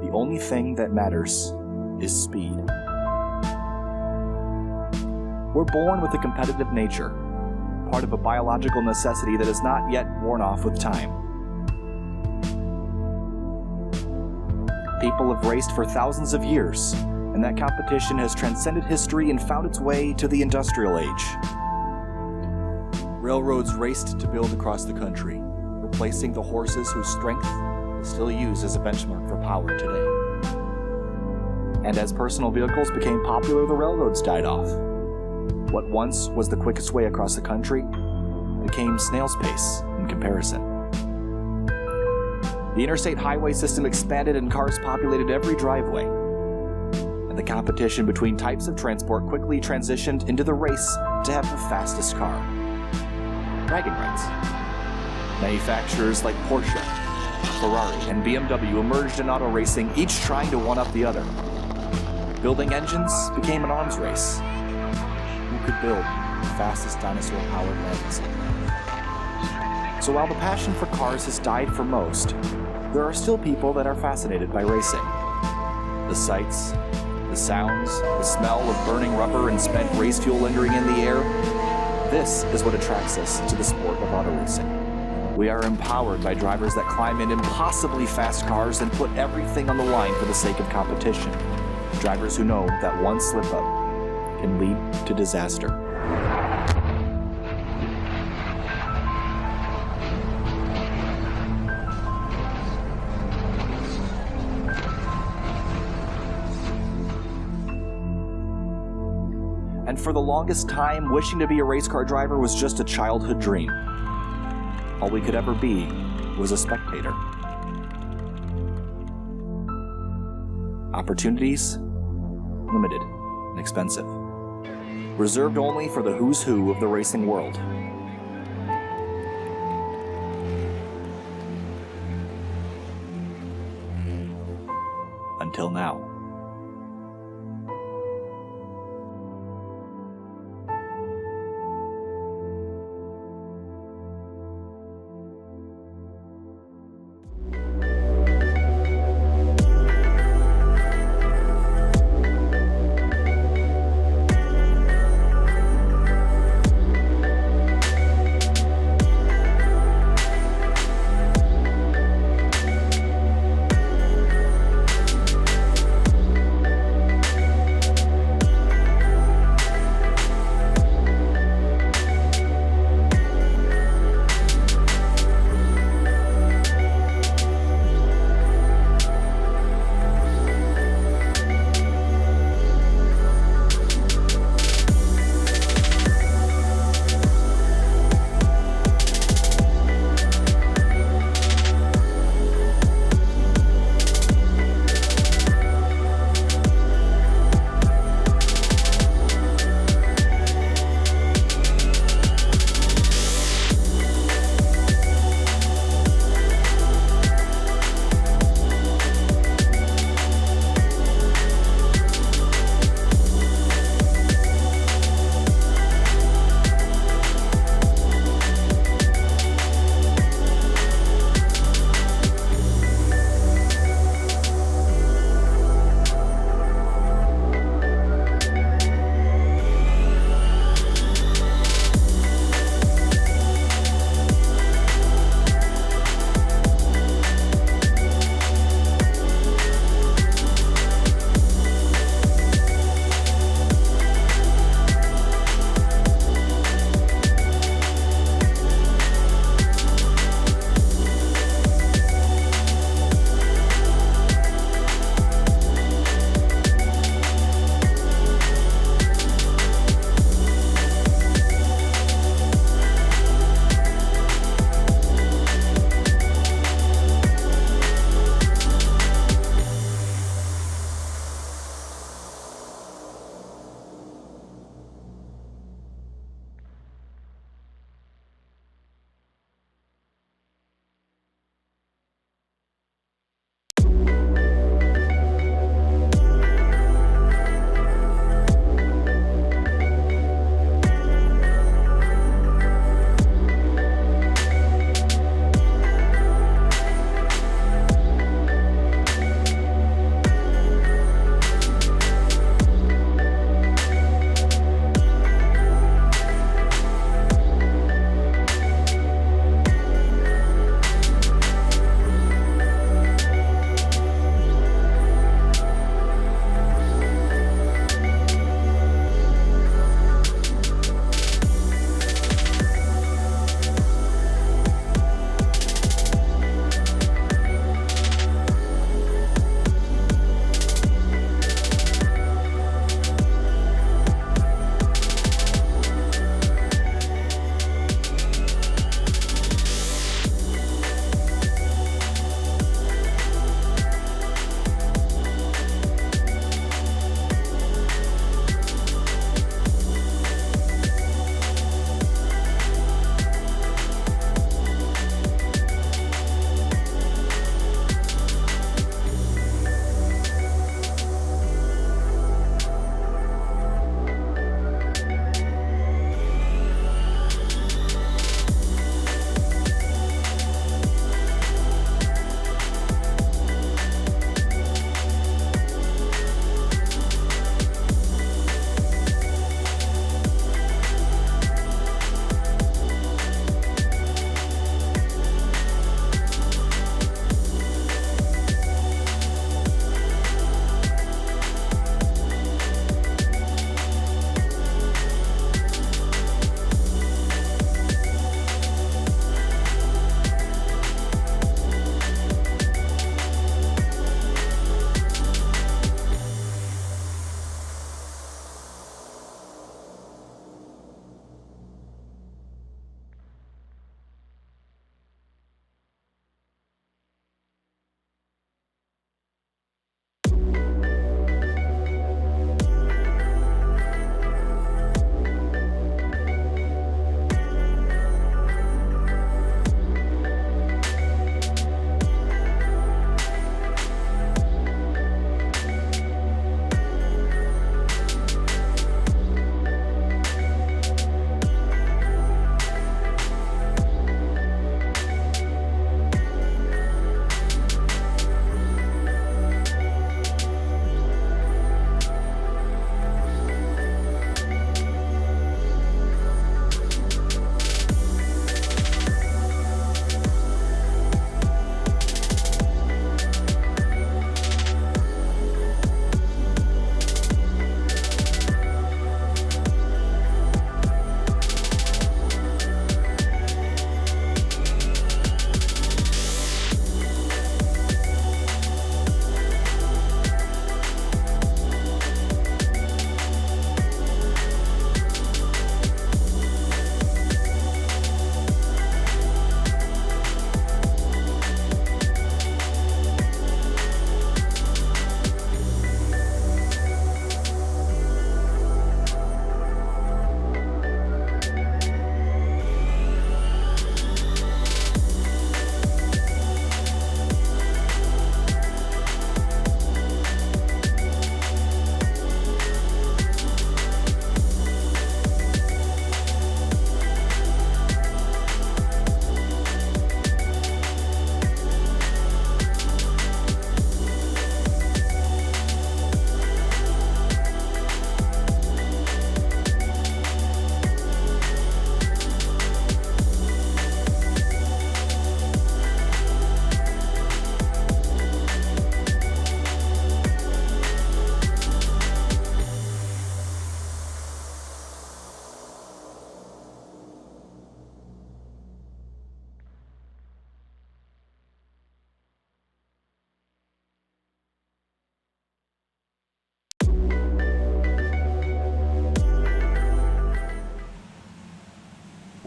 the only thing that matters is speed. We're born with a competitive nature, part of a biological necessity that has not yet worn off with time. People have raced for thousands of years, and that competition has transcended history and found its way to the industrial age. Railroads raced to build across the country, replacing the horses whose strength is still used as a benchmark for power today. And as personal vehicles became popular, the railroads died off. What once was the quickest way across the country became snail's pace in comparison. The interstate highway system expanded and cars populated every driveway. And the competition between types of transport quickly transitioned into the race to have the fastest car. Bragging rights. Manufacturers like Porsche, Ferrari, and BMW emerged in auto racing, each trying to one-up the other. Building engines became an arms race. Who could build the fastest dinosaur-powered land? So while the passion for cars has died for most, there are still people that are fascinated by racing. The sights, the sounds, the smell of burning rubber and spent race fuel lingering in the air, this is what attracts us to the sport of auto racing. We are empowered by drivers that climb in impossibly fast cars and put everything on the line for the sake of competition. Drivers who know that one slip-up can lead to disaster. And for the longest time, wishing to be a race car driver was just a childhood dream. All we could ever be was a spectator. Opportunities? Limited and expensive. Reserved only for the who's who of the racing world. Until now.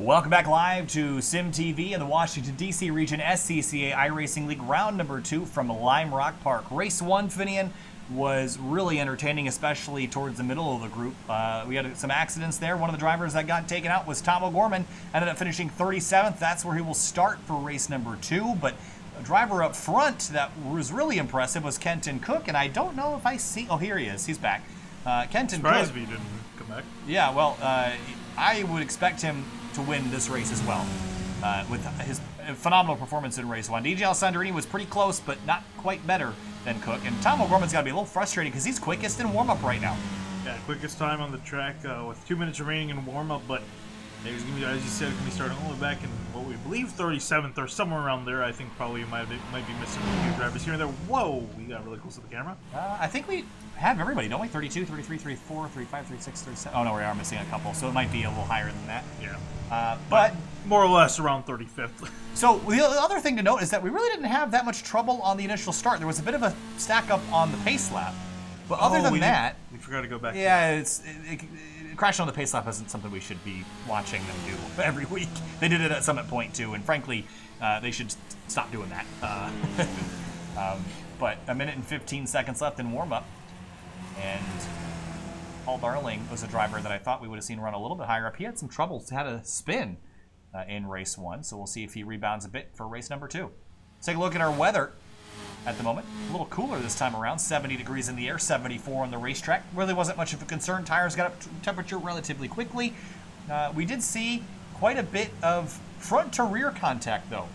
Welcome back live to Sim TV in the Washington, D.C. region SCCA iRacing League round number 2 from Lime Rock Park. Race 1, Finian, was really entertaining, especially towards the middle of the group. We had some accidents there. One of the drivers that got taken out was Tom O'Gorman, ended up finishing 37th. That's where he will start for race number 2. But a driver up front that was really impressive was Kenton Cook, and I don't know if I see... Oh, here he is. He's back. Kenton Cook. Surprised me he didn't come back. Yeah, well, I would expect him to win this race as well, with his phenomenal performance in race 1. DJ Alessandrini was pretty close, but not quite better than Cook. And Tom O'Gorman's got to be a little frustrated because he's quickest in warm-up right now. Yeah, quickest time on the track with 2 minutes remaining in warm-up, but he's going to be, as you said, going to be starting all the way back in what we believe 37th or somewhere around there. I think probably might be missing a few drivers here and there. Whoa, we got really close to the camera. I think we have everybody, don't we? 32, 33, 34, 35, 36, 37. Oh, no, we are missing a couple, so it might be a little higher than that. Yeah. But more or less around 35th. So the other thing to note is that we really didn't have that much trouble on the initial start. There was a bit of a stack up on the pace lap, but other than that, we forgot to go back. Yeah, crashing on the pace lap isn't something we should be watching them do every week. They did it at Summit Point too, and frankly, they should stop doing that. But a minute and 15 seconds left in warm up, and Paul Darling was a driver that I thought we would have seen run a little bit higher up. He had some troubles, had a spin in race 1, so we'll see if he rebounds a bit for race number 2. Let's take a look at our weather at the moment. A little cooler this time around, 70 degrees in the air, 74 on the racetrack. Really wasn't much of a concern. Tires got up to temperature relatively quickly. We did see quite a bit of front to rear contact though.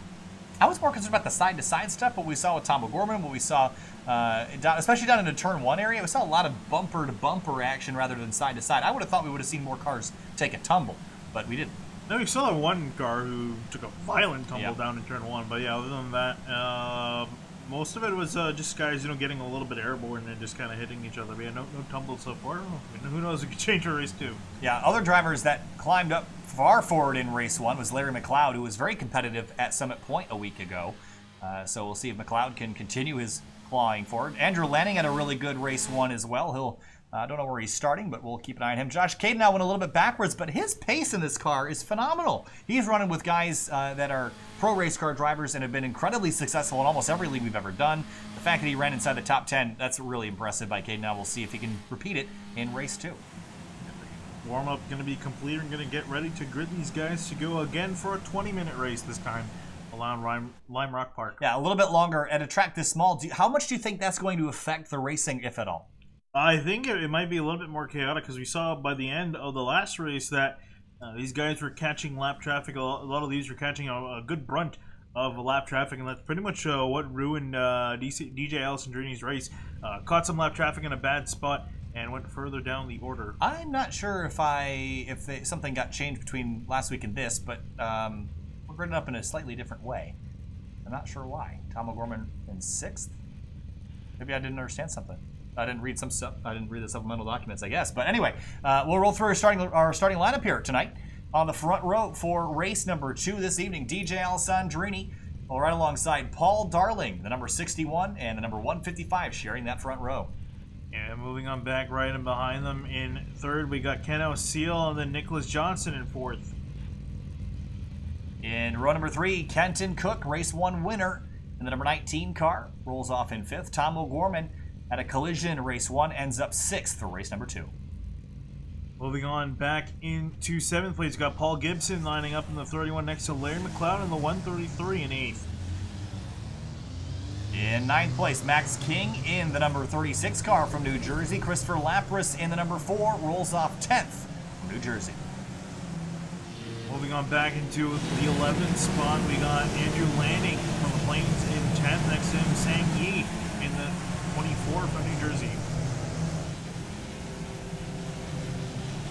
I was more concerned about the side-to-side stuff, what we saw with Tom O'Gorman, what we saw, especially down in the turn 1 area. We saw a lot of bumper-to-bumper action rather than side-to-side. I would have thought we would have seen more cars take a tumble, but we didn't. No, we saw that one car who took a violent tumble down in turn 1, but yeah, other than that, most of it was just guys, getting a little bit airborne and just kind of hitting each other. We had no tumbles so far. Who knows? It could change a race 2. Yeah, other drivers that climbed up far forward in race 1 was Larry McLeod, who was very competitive at Summit Point a week ago. So we'll see if McLeod can continue his clawing forward. Andrew Lanning had a really good race 1 as well. I don't know where he's starting, but we'll keep an eye on him. Josh Caden now went a little bit backwards, but his pace in this car is phenomenal. He's running with guys that are pro race car drivers and have been incredibly successful in almost every league we've ever done. The fact that he ran inside the top 10, that's really impressive by Caden. Now we'll see if he can repeat it in race 2. Warm-up going to be complete. We're going to get ready to grid these guys to go again for a 20-minute race this time around Lime Rock Park. Yeah, a little bit longer at a track this small. How much do you think that's going to affect the racing, if at all? I think it might be a little bit more chaotic because we saw by the end of the last race that these guys were catching lap traffic. A lot of these were catching a good brunt of lap traffic, and that's pretty much what ruined DJ Alessandrini's race. Caught some lap traffic in a bad spot and went further down the order. I'm not sure if something got changed between last week and this, but we're gridded up in a slightly different way. I'm not sure why. Tom O'Gorman in 6th? Maybe I didn't understand something. I didn't read some stuff. I didn't read the supplemental documents, I guess. But anyway, we'll roll through our starting lineup here tonight. On the front row for race number 2 this evening, DJ Alessandrini, right alongside Paul Darling, the number 61 and the number 155, sharing that front row. And moving on back right and behind them in 3rd, we got Ken O'Seal and then Nicholas Johnson in 4th. In row number 3, Kenton Cook, race 1 winner, and the number 19 car rolls off in 5th. Tom O'Gorman at a collision in race 1 ends up 6th for race number 2. Moving on back into 7th place, we've got Paul Gibson lining up in the 31 next to Larry McLeod in the 133 in 8th. In 9th place, Max King in the number 36 car from New Jersey. Christopher Lapras in the number 4 rolls off 10th from New Jersey. Moving on back into the 11th spot, we got Andrew Lanning from the Plains in 10th. Next to him, Sang Yi in the 24 from New Jersey.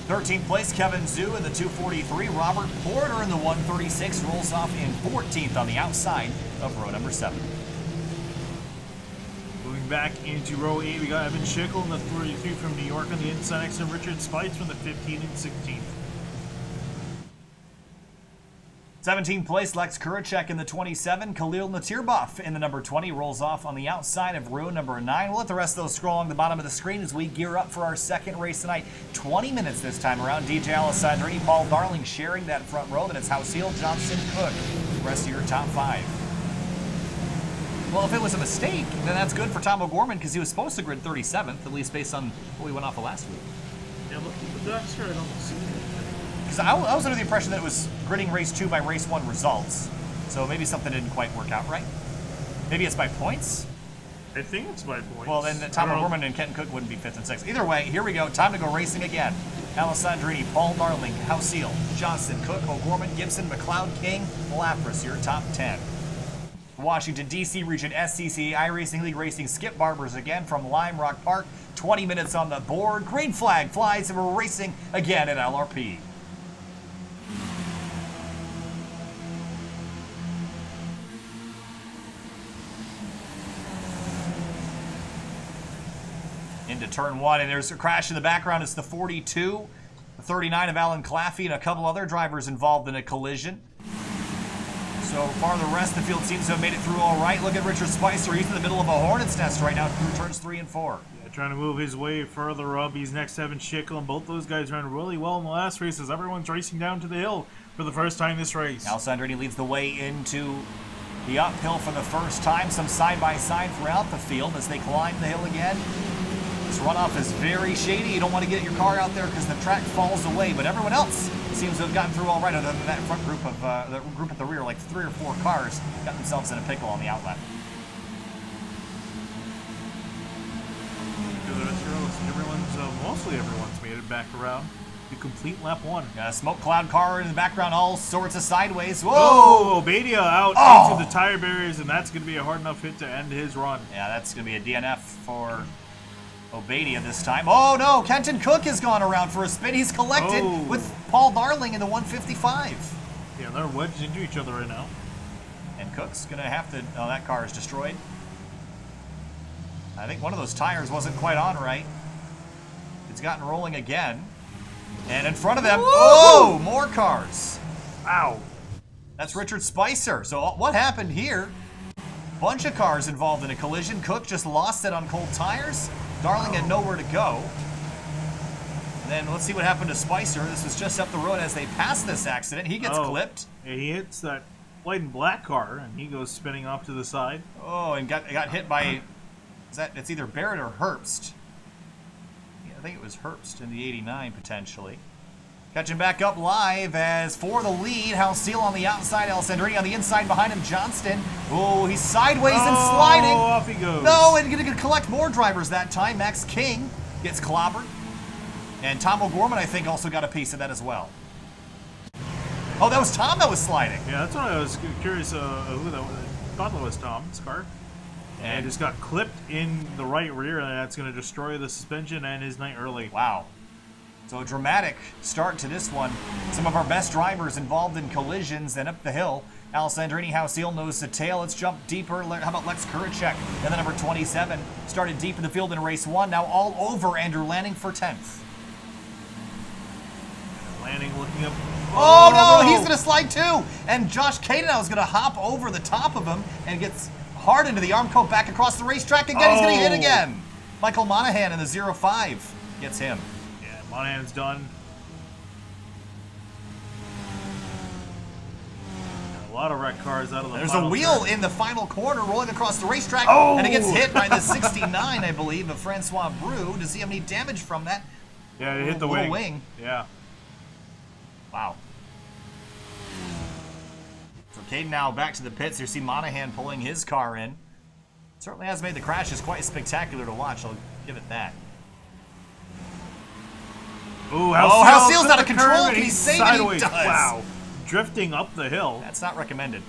13th place, Kevin Zhu in the 243. Robert Porter in the 136 rolls off in 14th on the outside of row number 7. Moving back into row 8, we got Evan Schickel in the 33 from New York on the inside next to Richard Spites from the 15 and 16th. 17th place, Lex Kuracek in the 27. Khalil Natirboff in the number 20 rolls off on the outside of row number 9. We'll let the rest of those scroll along the bottom of the screen as we gear up for our second race tonight. 20 minutes this time around. DJ Alessandrini, Paul Darling sharing that front row. Then it's Houseel, Johnson, Cook. The rest of your top 5. Well, if it was a mistake, then that's good for Tom O'Gorman because he was supposed to grid 37th, at least based on what we went off of last week. Yeah, look at the ducks here. I don't see it. Because I was under the impression that it was gridding race 2 by race 1 results. So maybe something didn't quite work out right. Maybe it's by points? I think it's by points. Well, then Tom O'Gorman and Kenton Cook wouldn't be 5th and 6th. Either way, here we go. Time to go racing again. Alessandrini, Paul Darling, Houseel, Johnson, Cook, O'Gorman, Gibson, McLeod, King, Lapras, your top 10. Washington, D.C. region, SCCA, iRacing League Racing, Skip Barbers again from Lime Rock Park. 20 minutes on the board. Green flag flies, and we're racing again at LRP. Into turn 1, and there's a crash in the background. It's the 42, the 39 of Alan Claffey, and a couple other drivers involved in a collision. So far, the rest of the field seems to have made it through all right. Look at Richard Spicer. He's in the middle of a hornet's nest right now through turns 3 and 4. Yeah, trying to move his way further up. He's next to Evan Schickel, and both those guys ran really well in the last race as everyone's racing down to the hill for the first time this race. Alessandrini leads the way into the uphill for the first time. Some side-by-side throughout the field as they climb the hill again. This runoff is very shady. You don't want to get your car out there because the track falls away, but everyone else seems to have gotten through all right, other than that front group of the group at the rear, like 3 or 4 cars got themselves in a pickle on the outlet. Mostly everyone's made it back around to complete lap 1. Got a smoke cloud car in the background, all sorts of sideways. Whoa! Oh, Obadia out into the tire barriers, and that's going to be a hard enough hit to end his run. Yeah, that's going to be a DNF for Obadia this time. Oh no, Kenton Cook has gone around for a spin. He's collected with Paul Darling in the 155. Yeah, they're wedged into each other right now. And Cook's going to have to... Oh, that car is destroyed. I think one of those tires wasn't quite on right. It's gotten rolling again. And in front of them... Oh, more cars. Wow. That's Richard Spicer. So what happened here? Bunch of cars involved in a collision. Cook just lost it on cold tires. Darling had nowhere to go. And then let's see what happened to Spicer. This was just up the road as they passed this accident. He gets clipped. Yeah, he hits that white and black car, and he goes spinning off to the side. Oh, and got hit by... It's either Barrett or Herbst. Yeah, I think it was Herbst in the 89, potentially. Catching back up live as for the lead, Houseel on the outside, Alessandrini on the inside behind him, Johnston. Oh, he's sideways and sliding. Oh, off he goes. No, and going to collect more drivers that time. Max King gets clobbered. And Tom O'Gorman, I think, also got a piece of that as well. Oh, that was Tom that was sliding. Yeah, that's why I was curious who that was. I thought that was Tom's car. And just got clipped in the right rear, and that's going to destroy the suspension and his night early. Wow. So a dramatic start to this one. Some of our best drivers involved in collisions and up the hill. Alessandrini, Houseel nose to tail. Let's jump deeper. How about Lex Kuracek? And the number 27 started deep in the field in race 1. Now all over Andrew Lanning for 10th. Lanning looking up. Oh no, he's going to slide too. And Josh Caden is going to hop over the top of him and gets hard into the arm coat back across the racetrack again. He's going to hit again. Michael Monahan in the 05 gets him. Monahan's done. A lot of wrecked cars out of the There's a wheel in the final corner rolling across the racetrack, and it gets hit by the 69, I believe, of Francois Brou. Does he have any damage from that? Yeah, it hit the wing. Yeah. Wow. So Caden now back to the pits. You see Monahan pulling his car in. Certainly has made the crashes quite spectacular to watch. I'll give it that. Ooh, Houseel's out of control. Can he save it? He does. Wow. Drifting up the hill. That's not recommended.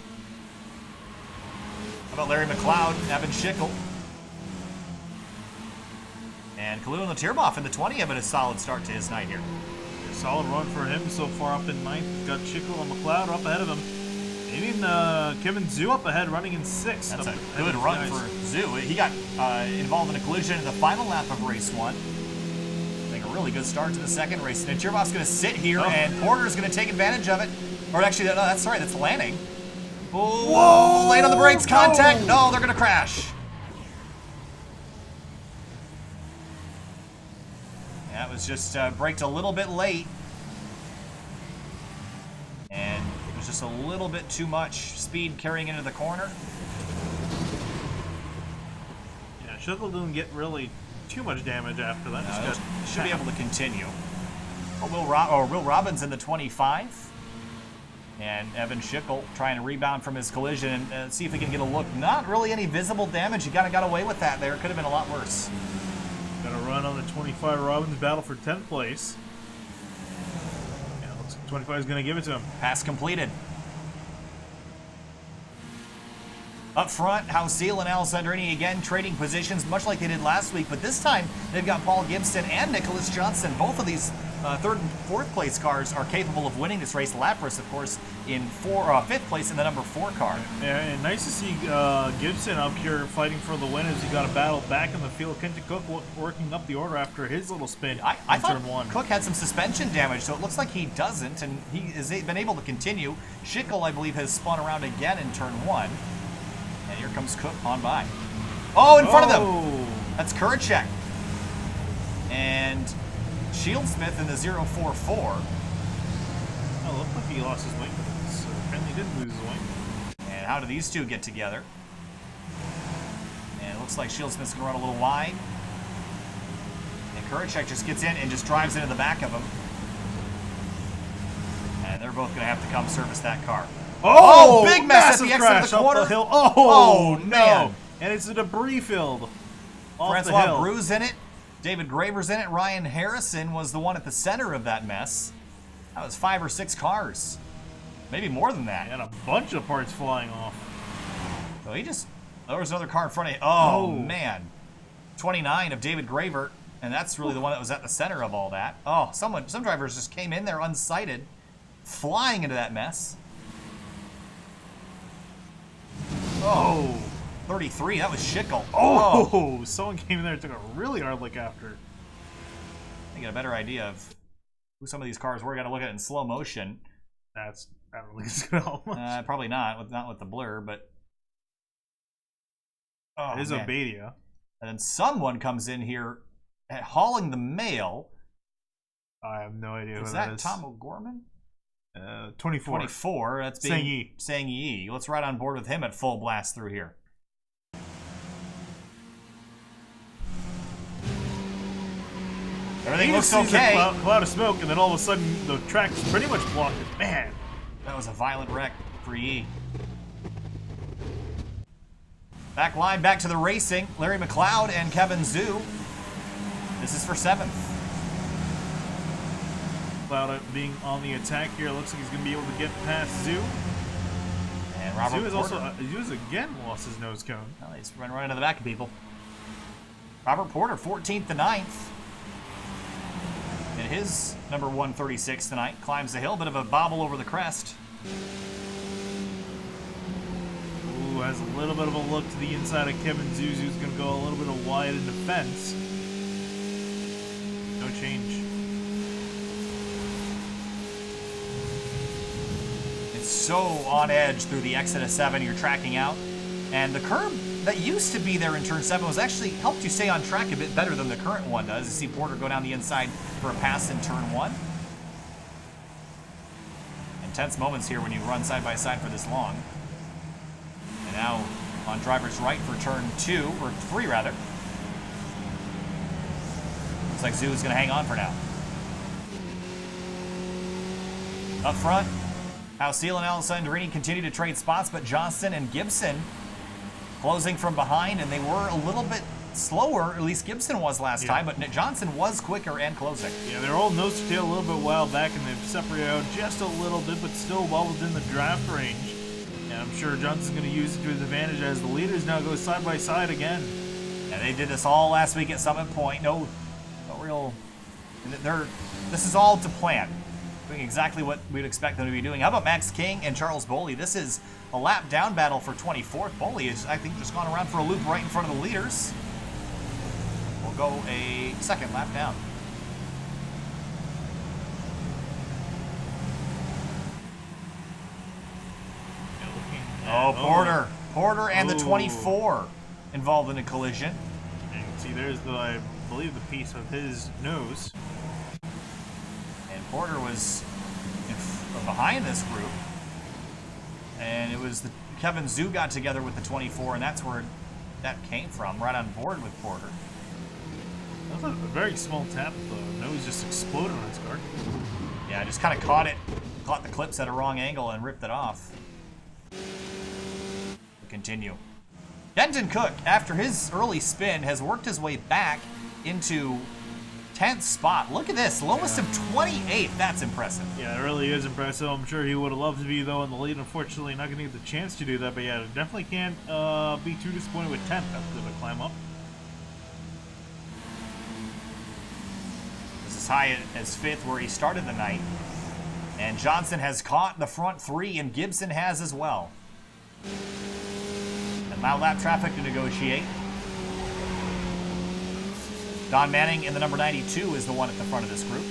How about Larry McLeod, Evan Schickel? And Khalil Natirboff in the 20 having a solid start to his night here. A solid run for him so far up in 9th. Got Schickel and McLeod up ahead of him. Even Kevin Zhu up ahead running in 6th. That's a good run for Zhu. He got involved in a collision in the final lap of race 1. Really good start to the second race. And Natirboff's going to sit here, and Porter's going to take advantage of it. Or actually, no, that's sorry, that's landing. Whoa! Late on the brakes, contact. No, they're gonna crash. That was just braked a little bit late. And it was just a little bit too much speed carrying into the corner. Yeah, Schickel didn't get really too much damage after that. Should be able to continue. Will Robbins in the 25. And Evan Schickel trying to rebound from his collision and see if he can get a look. Not really any visible damage. He kind of got away with that there. Could have been a lot worse. Got a run on the 25. Robbins battle for 10th place. Yeah, looks like 25 is going to give it to him. Pass completed. Up front, Houseel and Alessandrini again trading positions, much like they did last week, but this time they've got Paul Gibson and Nicholas Johnson. Both of these third and fourth place cars are capable of winning this race. Lapras, of course, in fifth place in the number 4 car. Yeah, and nice to see Gibson up here fighting for the win as he got a battle back in the field. Kenton Cook working up the order after his little spin I in thought turn 1. Cook had some suspension damage, so it looks like he doesn't, and he has been able to continue. Schickel, I believe, has spun around again in turn 1. And here comes Cook on by. Oh, in front of them! That's Kuracek. And Shieldsmith in the 044. Oh, looked like he lost his wing, but apparently didn't lose his wing. And how do these two get together? And it looks like Shieldsmith's going to run a little wide. And Kuracek just gets in and just drives into the back of him. And they're both going to have to come service that car. Oh, big mess at the exit of the corner. Up the hill. Oh, no. And it's a debris field. Francois Bru's in it. David Graver's in it. Ryan Harrison was the one at the center of that mess. That was 5 or 6 cars. Maybe more than that. And a bunch of parts flying off. So there was another car in front of him. Oh, man. 29 of David Graver. And that's really the one that was at the center of all that. Oh, some drivers just came in there unsighted, flying into that mess. Oh, 33, that was Schickel. Oh, someone came in there and took a really hard look after. I get a better idea of who some of these cars were. Got to look at it in slow motion. I don't think it's going to help much. Probably not with the blur, but... Oh, it is man. Obadia. And then someone comes in here hauling the mail. I have no idea who is that that is. Tom O'Gorman? 24. 24. That's being Sang Yi. Let's ride on board with him at full blast through here. Everything looks okay. Cloud of smoke, and then all of a sudden the track's pretty much blocked. Man, that was a violent wreck for Yi. Back line, back to the racing. Larry McLeod and Kevin Zhu. This is for 7th. Cloud being on the attack here. Looks like he's going to be able to get past Zhu. And Robert Zhu has again lost his nose cone. Well, he's running right into the back of people. Robert Porter, 14th to 9th. In his number 136 tonight. Climbs the hill, bit of a bobble over the crest. Ooh, has a little bit of a look to the inside of Kevin Zhu. Zhu's going to go a little bit of wide in defense. No change. It's so on edge through the exit of 7. You're tracking out. And the curb that used to be there in turn 7 was actually helped you stay on track a bit better than the current one does. You see Porter go down the inside for a pass in turn 1. Intense moments here when you run side by side for this long. And now on driver's right for turn 2, or 3 rather. Looks like Zhu is going to hang on for now. Up front, Houseel and Alessandrini continue to trade spots, but Johnson and Gibson closing from behind, and they were a little bit slower, at least Gibson was last time, but Johnson was quicker and closing. Yeah, they're all nose to tail a little bit a while back, and they've separated out just a little bit, but still well within the draft range. And I'm sure Johnson's going to use it to his advantage as the leaders now go side by side again. And they did this all last week at Summit Point. No real... This is all to plan. Doing exactly what we'd expect them to be doing. How about Max King and Charles Boley? This is a lap down battle for 24th. Boley is, I think, just gone around for a loop right in front of the leaders. We'll go a second lap down. Oh, Porter and the 24 involved in a collision. And you can see there's I believe the piece of his nose. And Porter was behind this group. And it was Kevin Zhu got together with the 24, and that's where that came from, right on board with Porter. That was a very small tap. The nose just exploded on his car. Yeah, just kind of caught the clips at a wrong angle and ripped it off. Continue. Kenton Cook, after his early spin, has worked his way back into 10th spot. Look at this, lowest of 28th. That's impressive. Yeah, it really is impressive. I'm sure he would have loved to be, though, in the lead. Unfortunately, not going to get the chance to do that. But yeah, definitely can't be too disappointed with 10th after the climb up. This is high as 5th where he started the night. And Johnson has caught the front 3, and Gibson has as well. And now lap traffic to negotiate. Don Manning in the number 92 is the one at the front of this group.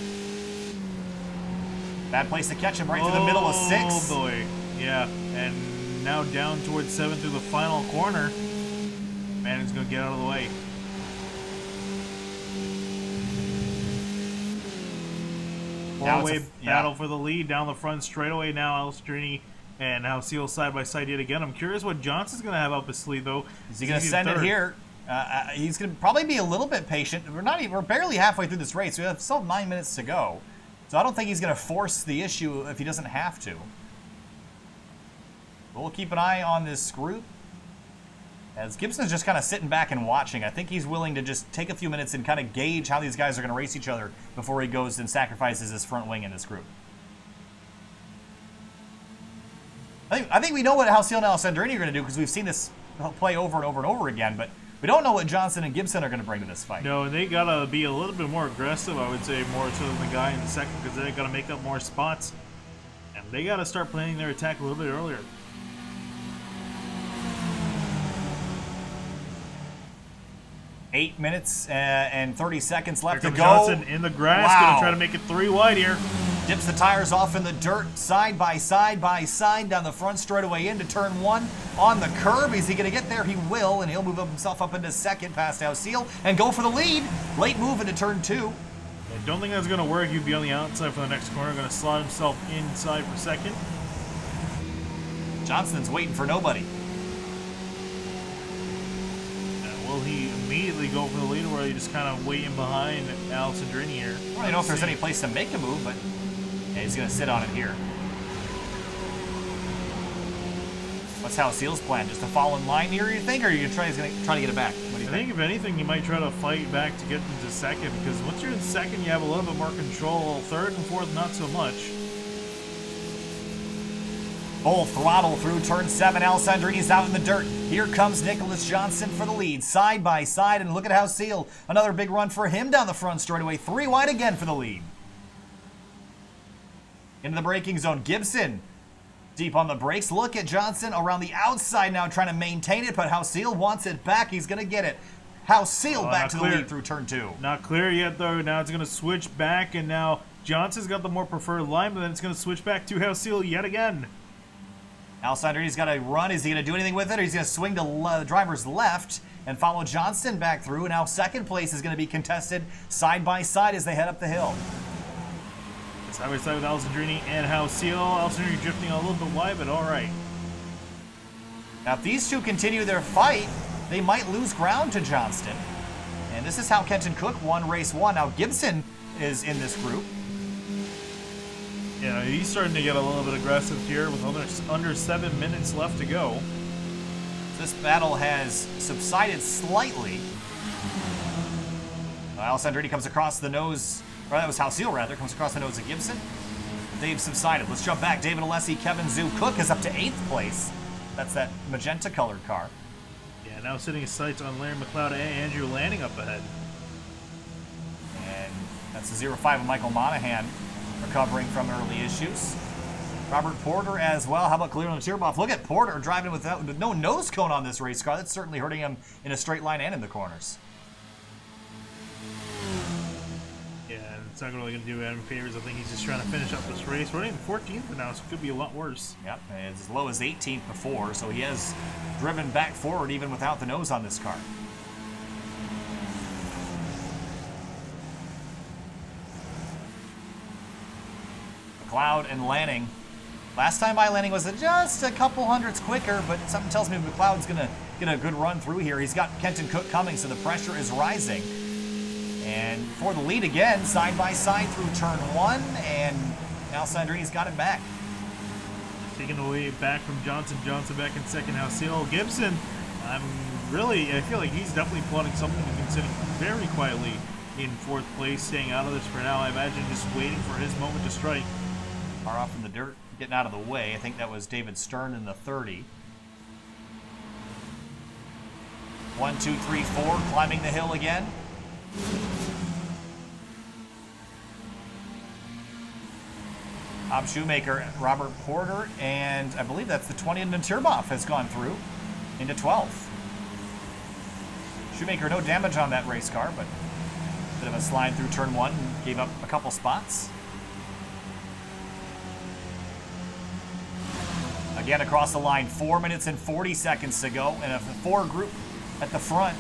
Bad place to catch him right through the middle of 6. Oh boy, yeah. And now down towards 7 through the final corner. Manning's going to get out of the way. Four-way battle for the lead down the front straightaway now. Alstrini and Halseal side by side yet again. I'm curious what Johnson's going to have up his sleeve, though. Is he going to send it here? He's going to probably be a little bit patient. We're barely halfway through this race. We still have 9 minutes to go. So I don't think he's going to force the issue if he doesn't have to. But we'll keep an eye on this group. As Gibson's just kind of sitting back and watching. I think he's willing to just take a few minutes and kind of gauge how these guys are going to race each other before he goes and sacrifices his front wing in this group. I think we know what Halseal and Alessandrini are going to do because we've seen this play over and over and over again, but we don't know what Johnson and Gibson are going to bring to this fight. No, and they got to be a little bit more aggressive, I would say, more so than the guy in the second, because they got to make up more spots. And they got to start planning their attack a little bit earlier. Eight minutes and 30 seconds left to go. Johnson in the grass, going to try to make it 3 wide here. Dips the tires off in the dirt, side by side down the front straightaway into turn 1 on the curb. Is he going to get there? He will, and he'll move himself up into second past Halseal and go for the lead. Late move into turn 2. I don't think that's going to work. He'd be on the outside for the next corner. Going to slot himself inside for second. Johnson's waiting for nobody. Will he immediately go for the lead, or are you just kind of waiting behind Alessandrini here? I don't really know if there's any place to make a move, but yeah, he's going to sit on it here. What's Halseal's plan? Just to fall in line here, you think, or are you going to try to get it back? What do you think? I think if anything, you might try to fight back to get into second, because once you're in second, you have a little bit more control. Third and fourth, not so much. Full throttle through turn 7. Alessandrini's out in the dirt. Here comes Nicholas Johnson for the lead, side by side, and look at Halseal. Another big run for him down the front straightaway. 3 wide again for the lead. Into the braking zone. Gibson deep on the brakes. Look at Johnson around the outside now trying to maintain it, but Halseal wants it back. He's going to get it. Halseal back to the lead through turn 2. Not clear yet, though. Now it's going to switch back, and now Johnson's got the more preferred line, but then it's going to switch back to Halseal yet again. Alessandrini's got to run. Is he going to do anything with it, or he's going to swing to the driver's left and follow Johnson back through? Now second place is going to be contested side by side as they head up the hill. Side by side with Alessandrini and Halseal. Alessandrini drifting a little bit wide, but all right. Now if these two continue their fight, they might lose ground to Johnston. And this is how Kenton Cook won race 1. Now Gibson is in this group. Yeah, he's starting to get a little bit aggressive here with under 7 minutes left to go. This battle has subsided slightly. Alessandrini comes across the nose, or that was Halseal rather, comes across the nose of Gibson. They've subsided. Let's jump back. David Alessi, Kevin Zhu. Cook is up to 8th place. That's that magenta colored car. Yeah, now setting his sights on Larry McLeod and Andrew Lanning up ahead. And that's the 0-5 of Michael Monahan, recovering from early issues. Robert Porter as well. How about Khalil Tierboff? Look at Porter driving with no nose cone on this race car. That's certainly hurting him in a straight line and in the corners. Yeah, and it's not really going to do any favors. I think he's just trying to finish up this race. We're in 14th now, so it could be a lot worse. Yep, it's as low as 18th before, so he has driven back forward even without the nose on this car. McLeod and Lanning. Last time by Lanning was just a couple hundredths quicker, but something tells me McLeod's going to get a good run through here. He's got Kenton Cook coming, so the pressure is rising. And for the lead again, side by side through turn 1, and now Sandrini's got it back. Taking away back from Johnson. Johnson back in second. Househill. Gibson, I feel like he's definitely plotting something and sitting very quietly in 4th place, staying out of this for now. I imagine just waiting for his moment to strike. Far off in the dirt, getting out of the way. I think that was David Stern in the 30. 1, 2, 3, 4, climbing the hill again. Bob Shoemaker, Robert Porter, and I believe that's the 20, and Tierboff has gone through into 12th. Shoemaker, no damage on that race car, but a bit of a slide through turn 1 and gave up a couple spots. Again, across the line, 4 minutes and 40 seconds to go, and a 4 group at the front,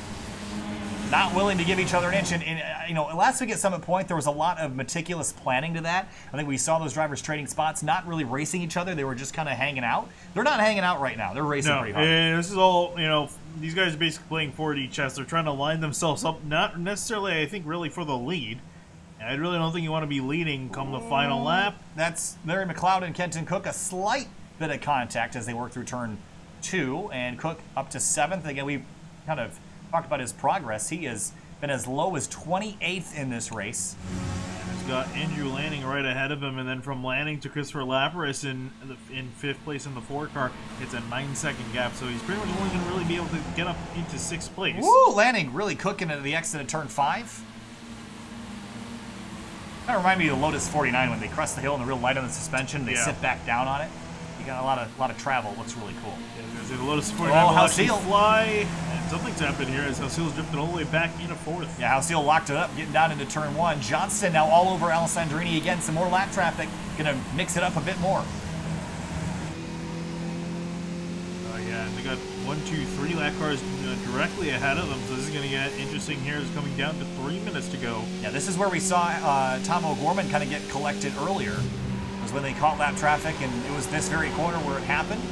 not willing to give each other an inch. And you know, last week at Summit Point, there was a lot of meticulous planning to that. I think we saw those drivers trading spots, not really racing each other. They were just kind of hanging out. They're not hanging out right now. They're racing pretty hard. This is all, you know, these guys are basically playing 4D chess. They're trying to line themselves up, not necessarily, I think, really for the lead. I really don't think you want to be leading come the final lap. That's Larry McLeod and Kenton Cook, a slight bit of contact as they work through turn 2, and Cook up to 7th. Again, we kind of talked about his progress. He has been as low as 28th in this race. And he's got Andrew Lanning right ahead of him, and then from Lanning to Christopher Lapras in 5th place in the 4 car, it's a 9-second gap, so he's pretty much only going to really be able to get up into 6th place. Woo! Lanning really cooking at the exit of turn 5. Kind of remind me of the Lotus 49 when they crest the hill and they're real light on the suspension. They sit back down on it. You got a lot of travel. It looks really cool. Yeah, the Lotus 49 will actually Househill fly. And something's happened here as Houseill's drifted all the way back into 4th. Yeah, Househill locked it up, getting down into turn 1. Johnston now all over Alessandrini again. Some more lap traffic. Going to mix it up a bit more. Yeah, and they got 1, 2, 3 lap cars directly ahead of them, so this is going to get interesting here. It's coming down to 3 minutes to go. Yeah, this is where we saw Tom O'Gorman kind of get collected earlier. It was when they caught lap traffic, and it was this very corner where it happened.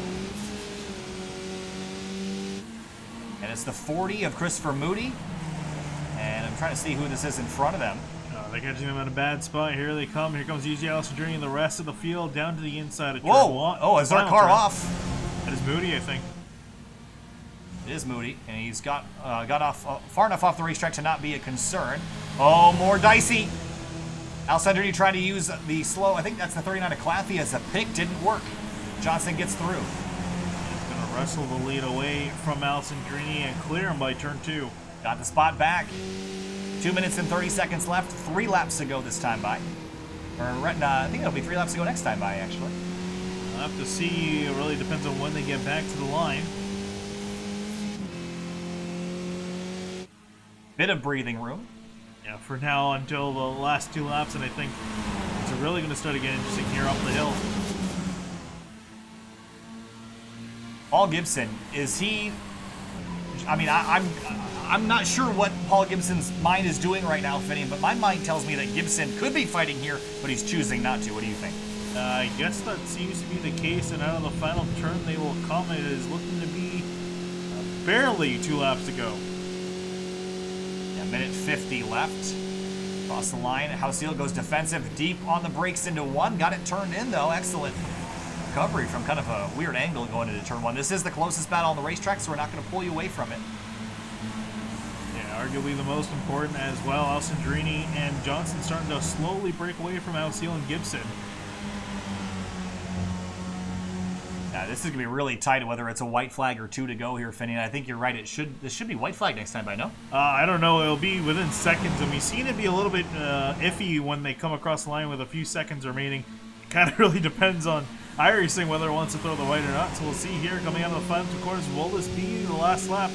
And it's the 40 of Christopher Moody. And I'm trying to see who this is in front of them. They're catching them at a bad spot. Here they come. Here comes UG Alessandrini and the rest of the field down to the inside of turn 1. Oh, is our car off? That is Moody, I think. It is Moody, and he's got off far enough off the racetrack to not be a concern. Oh, more dicey. Alessandrini trying to use the slow, I think that's the 39 of Claffey as a pick, didn't work. Johnson gets through. He's going to wrestle the lead away from Alessandrini and clear him by turn 2. Got the spot back. 2 minutes and 30 seconds left. 3 laps to go this time by. Or I think it'll be 3 laps to go next time by, actually. We'll have to see. It really depends on when they get back to the line. Bit of breathing room. Yeah, for now until the last 2 laps, and I think it's really going to start to get interesting here up the hill. Paul Gibson, is he? I mean, I'm not sure what Paul Gibson's mind is doing right now, Finian, but my mind tells me that Gibson could be fighting here, but he's choosing not to. What do you think? I guess that seems to be the case, and out of the final turn they will come. It is looking to be barely 2 laps to go. Yeah, minute 50 left. Across the line, Househill goes defensive, deep on the brakes into 1. Got it turned in, though. Excellent recovery from kind of a weird angle going into turn 1. This is the closest battle on the racetrack, so we're not going to pull you away from it. Yeah, arguably the most important as well. Alessandrini and Johnson starting to slowly break away from Househill and Gibson. Yeah, this is going to be really tight, whether it's a white flag or 2 to go here, Finian. I think you're right. This should be white flag next time, by no? I don't know. It'll be within seconds, and we've seen it be a little bit iffy when they come across the line with a few seconds remaining. It kind of really depends on iRacing whether it wants to throw the white or not. So we'll see here coming out of the final 2 corners. Will this be the last lap?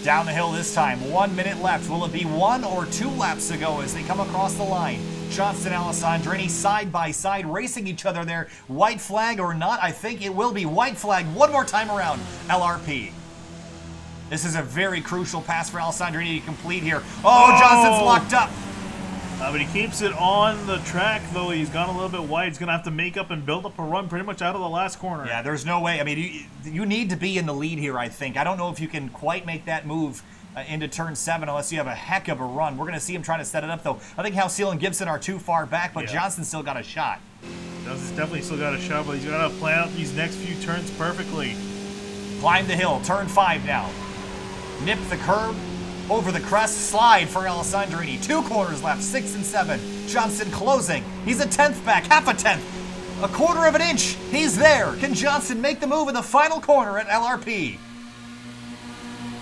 Down the hill this time, 1 minute left. Will it be 1 or 2 laps to go as they come across the line? Johnston, Alessandrini side by side racing each other there. White flag or not, I think it will be white flag one more time around LRP. This is a very crucial pass for Alessandrini to complete here. Oh, Johnston's locked up. But he keeps it on the track, though. He's gone a little bit wide. He's going to have to make up and build up a run pretty much out of the last corner. Yeah, there's no way. I mean, you need to be in the lead here, I think. I don't know if you can quite make that move into turn 7 unless you have a heck of a run. We're going to see him trying to set it up, though. I think Halcyon and Gibson are too far back, but Johnston's still got a shot. Johnston's definitely still got a shot, but he's got to plan out these next few turns perfectly. Climb the hill, turn 5 now. Nip the curb. Over the crest, slide for Alessandrini. 2 corners left, 6 and 7. Johnston closing. He's a 10th back, half a 10th. A quarter of an inch. He's there. Can Johnston make the move in the final corner at LRP?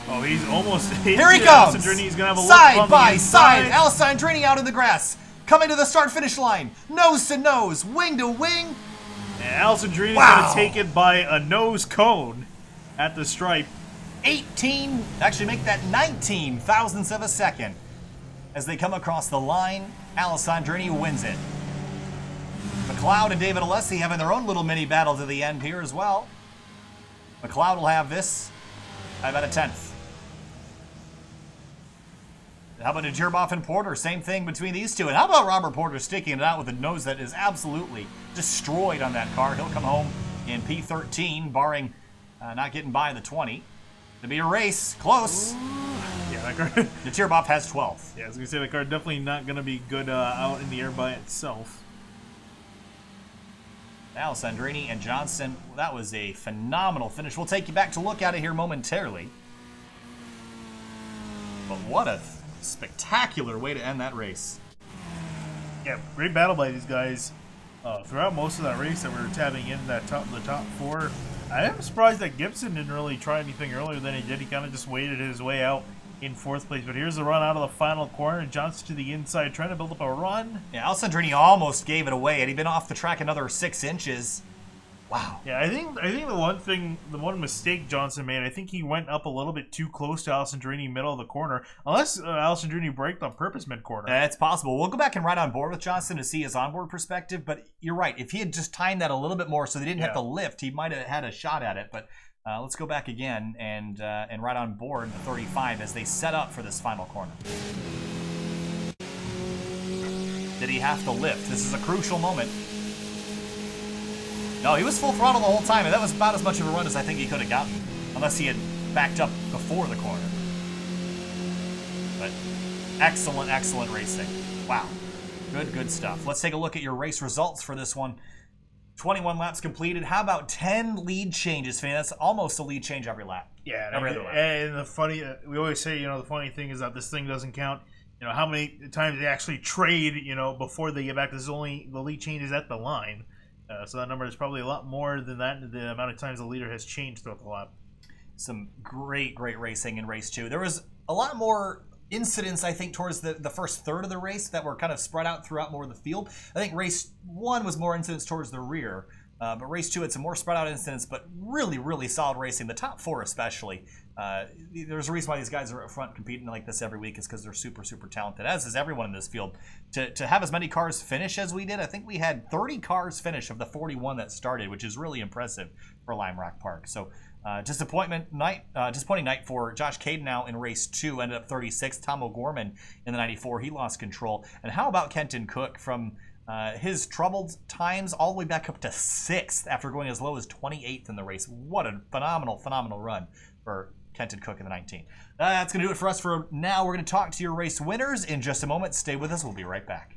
Oh, he's almost here he comes. Alessandrini's gonna have a look side by side. Alessandrini out in the grass. Coming to the start-finish line. Nose to nose, wing to wing. And Alessandrini's gonna take it by a nose cone at the stripe. 18, actually make that 19 thousandths of a second. As they come across the line, Alessandrini wins it. McLeod and David Alessi having their own little mini battle to the end here as well. McLeod will have this by about a 10th. How about Najirboff and Porter? Same thing between these two. And how about Robert Porter sticking it out with a nose that is absolutely destroyed on that car? He'll come home in P13, barring not getting by the 20. To be a race, close. Yeah, that car. Najirboff has 12. Yeah, I was gonna say the car definitely not gonna be good out in the air by itself. Alessandrini and Johnston, that was a phenomenal finish. We'll take you back to look at it here momentarily. But what a spectacular way to end that race. Yeah, great battle by these guys. Throughout most of that race that we were tabbing in the top 4. I am surprised that Gibson didn't really try anything earlier than he did. He kind of just waited his way out in 4th place. But here's the run out of the final corner. Johnston to the inside, trying to build up a run. Yeah, Alessandrini almost gave it away. Had he been off the track another 6 inches. Wow. Yeah, I think the one mistake Johnston made, I think he went up a little bit too close to Alessandrini middle of the corner. Unless Alessandrini braked on purpose mid-corner. It's possible. We'll go back and ride on board with Johnston to see his onboard perspective, but you're right. If he had just timed that a little bit more so they didn't have to lift, he might have had a shot at it. But let's go back again and ride on board the 35 as they set up for this final corner. Did he have to lift? This is a crucial moment. No, he was full throttle the whole time, and that was about as much of a run as I think he could have gotten, unless he had backed up before the corner. But excellent, excellent racing. Wow. Good stuff. Let's take a look at your race results for this one. 21 laps completed. How about 10 lead changes, Finn? That's almost a lead change every lap. Yeah, every other lap. And the funny, we always say, the funny thing is that this thing doesn't count. How many times they actually trade, before they get back. This is only the lead changes at the line. So that number is probably a lot more than that, the amount of times the leader has changed throughout the lap. Some great racing in race 2. There was a lot more incidents, I think, towards the first third of the race that were kind of spread out throughout more of the field. I think race 1 was more incidents towards the rear, but race 2 had some more spread out incidents, but really solid racing. The top 4 especially. There's a reason why these guys are up front competing like this every week is because they're super talented, as is everyone in this field. To have as many cars finish as we did, I think we had 30 cars finish of the 41 that started, which is really impressive for Lime Rock Park. So disappointing night for Josh Caden now in race 2, ended up 36th. Tom O'Gorman in the 94, he lost control. And how about Kenton Cook from his troubled times all the way back up to 6th after going as low as 28th in the race. What a phenomenal run for Kenton Cook in the 19. That's going to do it for us for now. We're going to talk to your race winners in just a moment. Stay with us. We'll be right back.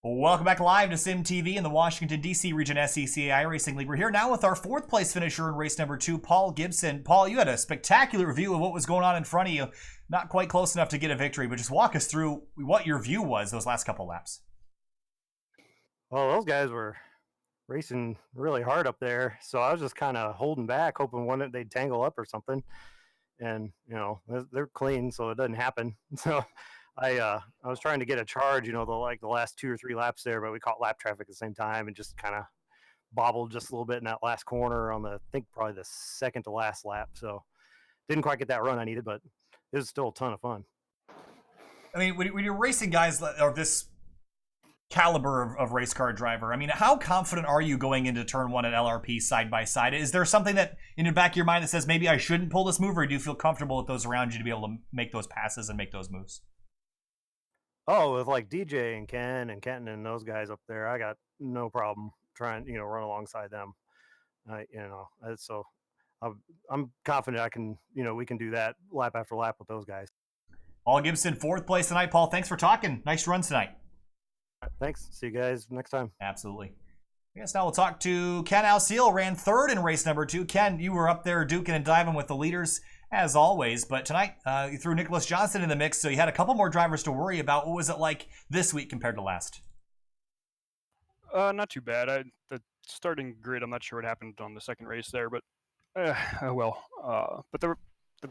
Welcome back live to Sim TV in the Washington, D.C. region SCCA iRacing League. We're here now with our fourth place finisher in race number 2, Paul Gibson. Paul, you had a spectacular view of what was going on in front of you. Not quite close enough to get a victory, but just walk us through what your view was those last couple laps. Well, those guys were racing really hard up there, so I was just kind of holding back, hoping they'd tangle up or something. And they're clean, so it doesn't happen. So I was trying to get a charge, the last 2 or 3 laps there, but we caught lap traffic at the same time and just kind of bobbled just a little bit in that last corner on probably the second to last lap. So didn't quite get that run I needed, but it was still a ton of fun. I mean, when you're racing guys of this caliber of race car driver, I mean, how confident are you going into turn 1 at LRP side by side? Is there something that in the back of your mind that says maybe I shouldn't pull this move, or do you feel comfortable with those around you to be able to make those passes and make those moves? Oh, with like DJ and Ken and Kenton and those guys up there, I got no problem trying, run alongside them. So I'm confident I can, we can do that lap after lap with those guys. Paul Gibson, 4th place tonight. Paul, thanks for talking. Nice run tonight. Thanks. See you guys next time. Absolutely. I guess now we'll talk to Ken Alseal, ran 3rd in race number 2. Ken, you were up there duking and diving with the leaders as always, but tonight you threw Nicholas Johnson in the mix, so you had a couple more drivers to worry about. What was it like this week compared to last? Not too bad. The starting grid, I'm not sure what happened on the second race there, but but the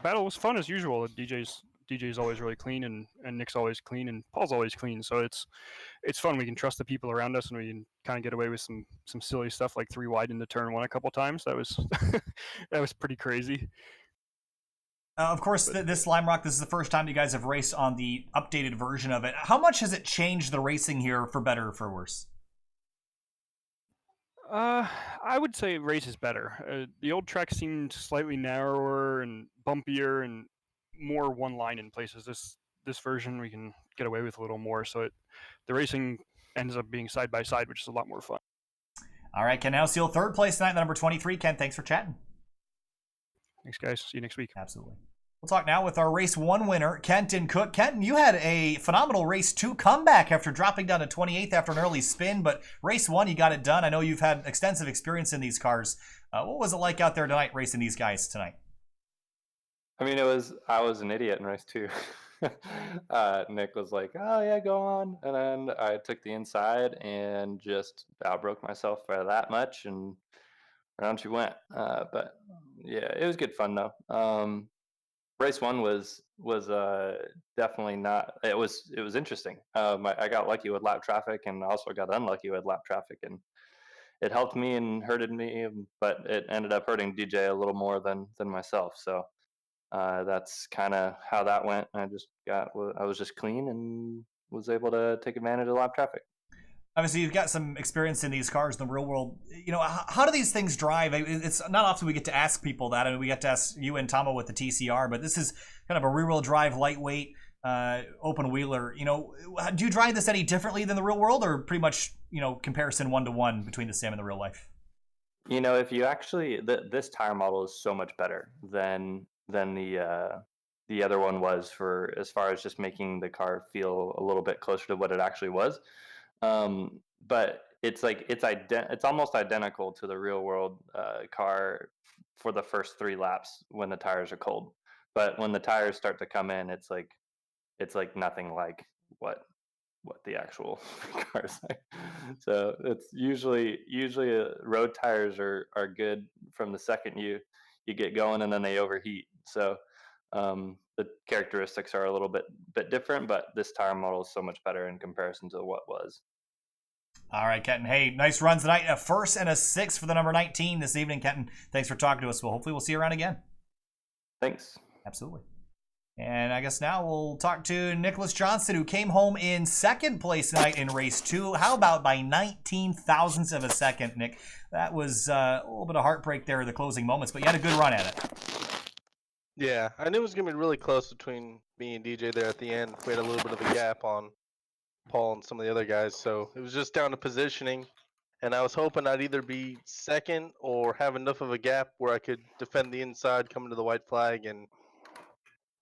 battle was fun as usual. DJ's always really clean, and Nick's always clean, and Paul's always clean. So it's fun. We can trust the people around us, and we can kind of get away with some silly stuff like 3 wide into turn 1 a couple times. That was that was pretty crazy. Of course, this Lime Rock, this is the first time you guys have raced on the updated version of it. How much has it changed the racing here for better or for worse? I would say race is better. The old track seemed slightly narrower and bumpier and more one line in places. This version we can get away with a little more, so the racing ends up being side by side, which is a lot more fun. All right, Ken Alseal, 3rd place tonight, number 23. Ken, thanks for chatting. Thanks, guys. See you next week. Absolutely. We'll talk now with our race 1 winner, Kenton Cook. Kenton, you had a phenomenal race 2 comeback after dropping down to 28th after an early spin, but race 1, you got it done. I know you've had extensive experience in these cars. What was it like out there tonight racing these guys tonight? I mean, I was an idiot in race 2. Nick was like, "Oh yeah, go on," and then I took the inside and just outbroke myself by that much, and around she went. But yeah, it was good fun though. Race 1 was definitely not. It was interesting. I got lucky with lap traffic, and also got unlucky with lap traffic, and it helped me and hurted me, but it ended up hurting DJ a little more than myself. So that's kind of how that went. I was just clean and was able to take advantage of lap traffic. Obviously, you've got some experience in these cars in the real world. How do these things drive? It's not often we get to ask people that. I mean, we get to ask you and Tomo with the TCR, but this is kind of a rear-wheel drive, lightweight, open wheeler. Do you drive this any differently than the real world, or pretty much, comparison 1-to-1 between the sim and the real life? If you actually, this tire model is so much better than the other one was, for as far as just making the car feel a little bit closer to what it actually was. But it's almost identical to the real world car for the first 3 laps when the tires are cold. But when the tires start to come in, it's like nothing like what the actual car's like. So it's usually road tires are good from the second you get going, and then they overheat. So the characteristics are a little bit different, but this tire model is so much better in comparison to what was. All right, Kenton. Hey, nice runs tonight. A 1st and a 6th for the number 19 this evening, Kenton. Thanks for talking to us. Well, hopefully we'll see you around again. Thanks. Absolutely. And I guess now we'll talk to Nicholas Johnson, who came home in 2nd place tonight in race 2. How about by 19 thousandths of a second, Nick? That was a little bit of heartbreak there in the closing moments, but you had a good run at it. Yeah, I knew it was going to be really close between me and DJ there at the end. We had a little bit of a gap on Paul and some of the other guys, so it was just down to positioning, and I was hoping I'd either be second or have enough of a gap where I could defend the inside coming to the white flag. And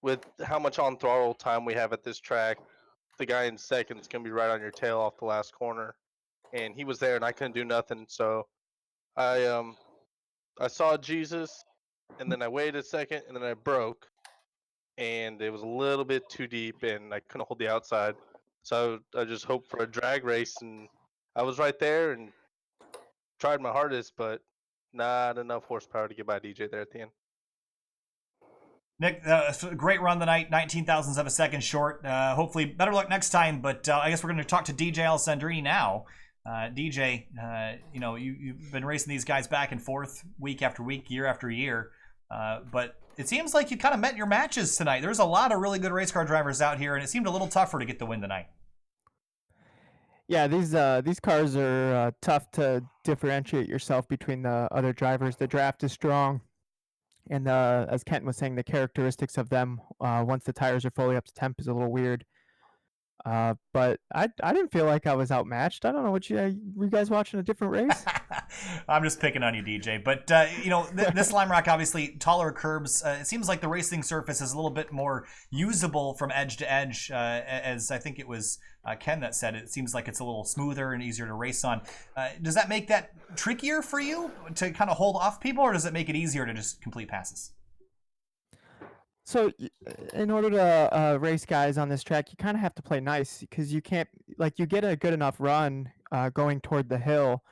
with how much on throttle time we have at this track, the guy in second is gonna be right on your tail off the last corner, and he was there, and I couldn't do nothing. So I saw Jesus, and then I waited a second, and then I broke, and it was a little bit too deep, and I couldn't hold the outside. So I just hoped for a drag race, and I was right there and tried my hardest, but not enough horsepower to get by DJ there at the end. Nick, great run tonight, 19 thousandths of a second short. Hopefully better luck next time, but I guess we're going to talk to DJ Alessandrini now. DJ, you've been racing these guys back and forth week after week, year after year, but it seems like you kind of met your matches tonight. There's a lot of really good race car drivers out here, and it seemed a little tougher to get the win tonight. Yeah, these cars are tough to differentiate yourself between the other drivers. The draft is strong, and as Kent was saying, the characteristics of them once the tires are fully up to temp is a little weird. But I didn't feel like I was outmatched. I don't know what were you guys watching a different race? I'm just picking on you, DJ. But this Lime Rock, obviously taller curbs. It seems like the racing surface is a little bit more usable from edge to edge. As I think it was Ken that said, it seems like it's a little smoother and easier to race on. Does that make that trickier for you to kind of hold off people, or does it make it easier to just complete passes? So, in order to race guys on this track, you kind of have to play nice because you can't, you get a good enough run going toward the hill,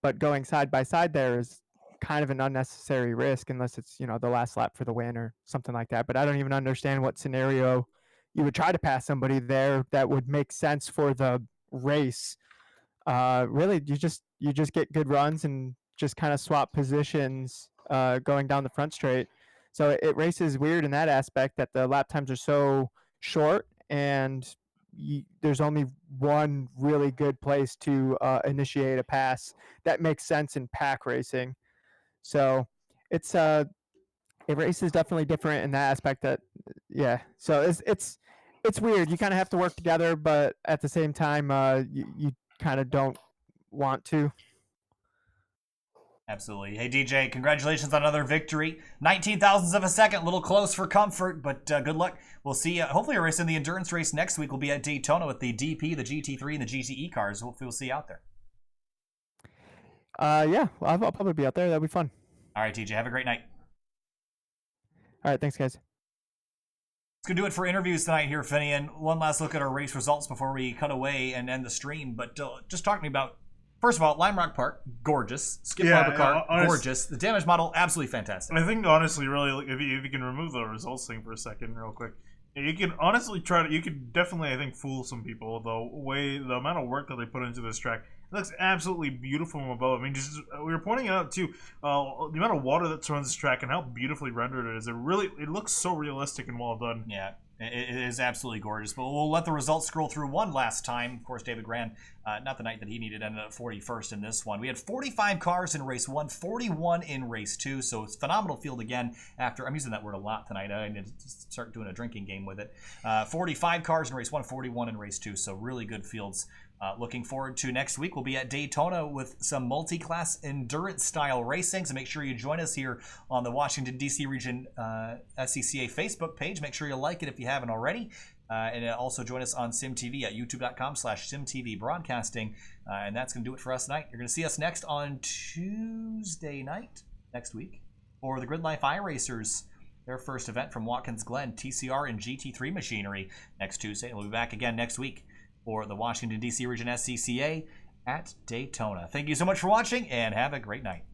but going side by side there is kind of an unnecessary risk unless it's, the last lap for the win or something like that. But I don't even understand what scenario you would try to pass somebody there that would make sense for the race. Really, you just get good runs and just kind of swap positions going down the front straight. So it races weird in that aspect that the lap times are so short and there's only one really good place to initiate a pass that makes sense in pack racing. So it races definitely different in that aspect. So it's weird. You kind of have to work together, but at the same time, you kind of don't want to. Absolutely. Hey, DJ, congratulations on another victory. 19 thousandths of a second, a little close for comfort, but good luck. We'll see. Hopefully, a race in the endurance race next week will be at Daytona with the DP, the GT3, and the GTE cars. Hopefully, we'll see you out there. Yeah, I'll probably be out there. That'll be fun. All right, TJ, have a great night. All right, thanks, guys. It's going to do it for interviews tonight here, Finian. One last look at our race results before we cut away and end the stream. But just talk to me about, first of all, Lime Rock Park, gorgeous. Skip Barber car, gorgeous. The damage model, absolutely fantastic. I think, honestly, really, if you can remove the results thing for a second real quick, you can honestly you could definitely, I think, fool some people, the amount of work that they put into this track. It looks absolutely beautiful from above. I mean, just we were pointing out, too, the amount of water that surrounds this track and how beautifully rendered it is. It looks so realistic and well done. Yeah. It is absolutely gorgeous, but we'll let the results scroll through one last time. Of course, David ran, not the night that he needed, ended up 41st in this one. We had 45 cars in race 1, 41 in race 2, so it's a phenomenal field again after, I'm using that word a lot tonight, I need to start doing a drinking game with it. 45 cars in race 1, 41 in race 2, so really good fields. Looking forward to next week. We'll be at Daytona with some multi-class endurance-style racing, so make sure you join us here on the Washington, D.C. region SCCA Facebook page. Make sure you like it if you haven't already. And also join us on SimTV at youtube.com/SimTV Broadcasting. And that's going to do it for us tonight. You're going to see us next on Tuesday night next week for the Grid Life iRacers. Their first event from Watkins Glen, TCR and GT3 machinery next Tuesday. And we'll be back again next week for the Washington, D.C. region SCCA at Daytona. Thank you so much for watching, and have a great night.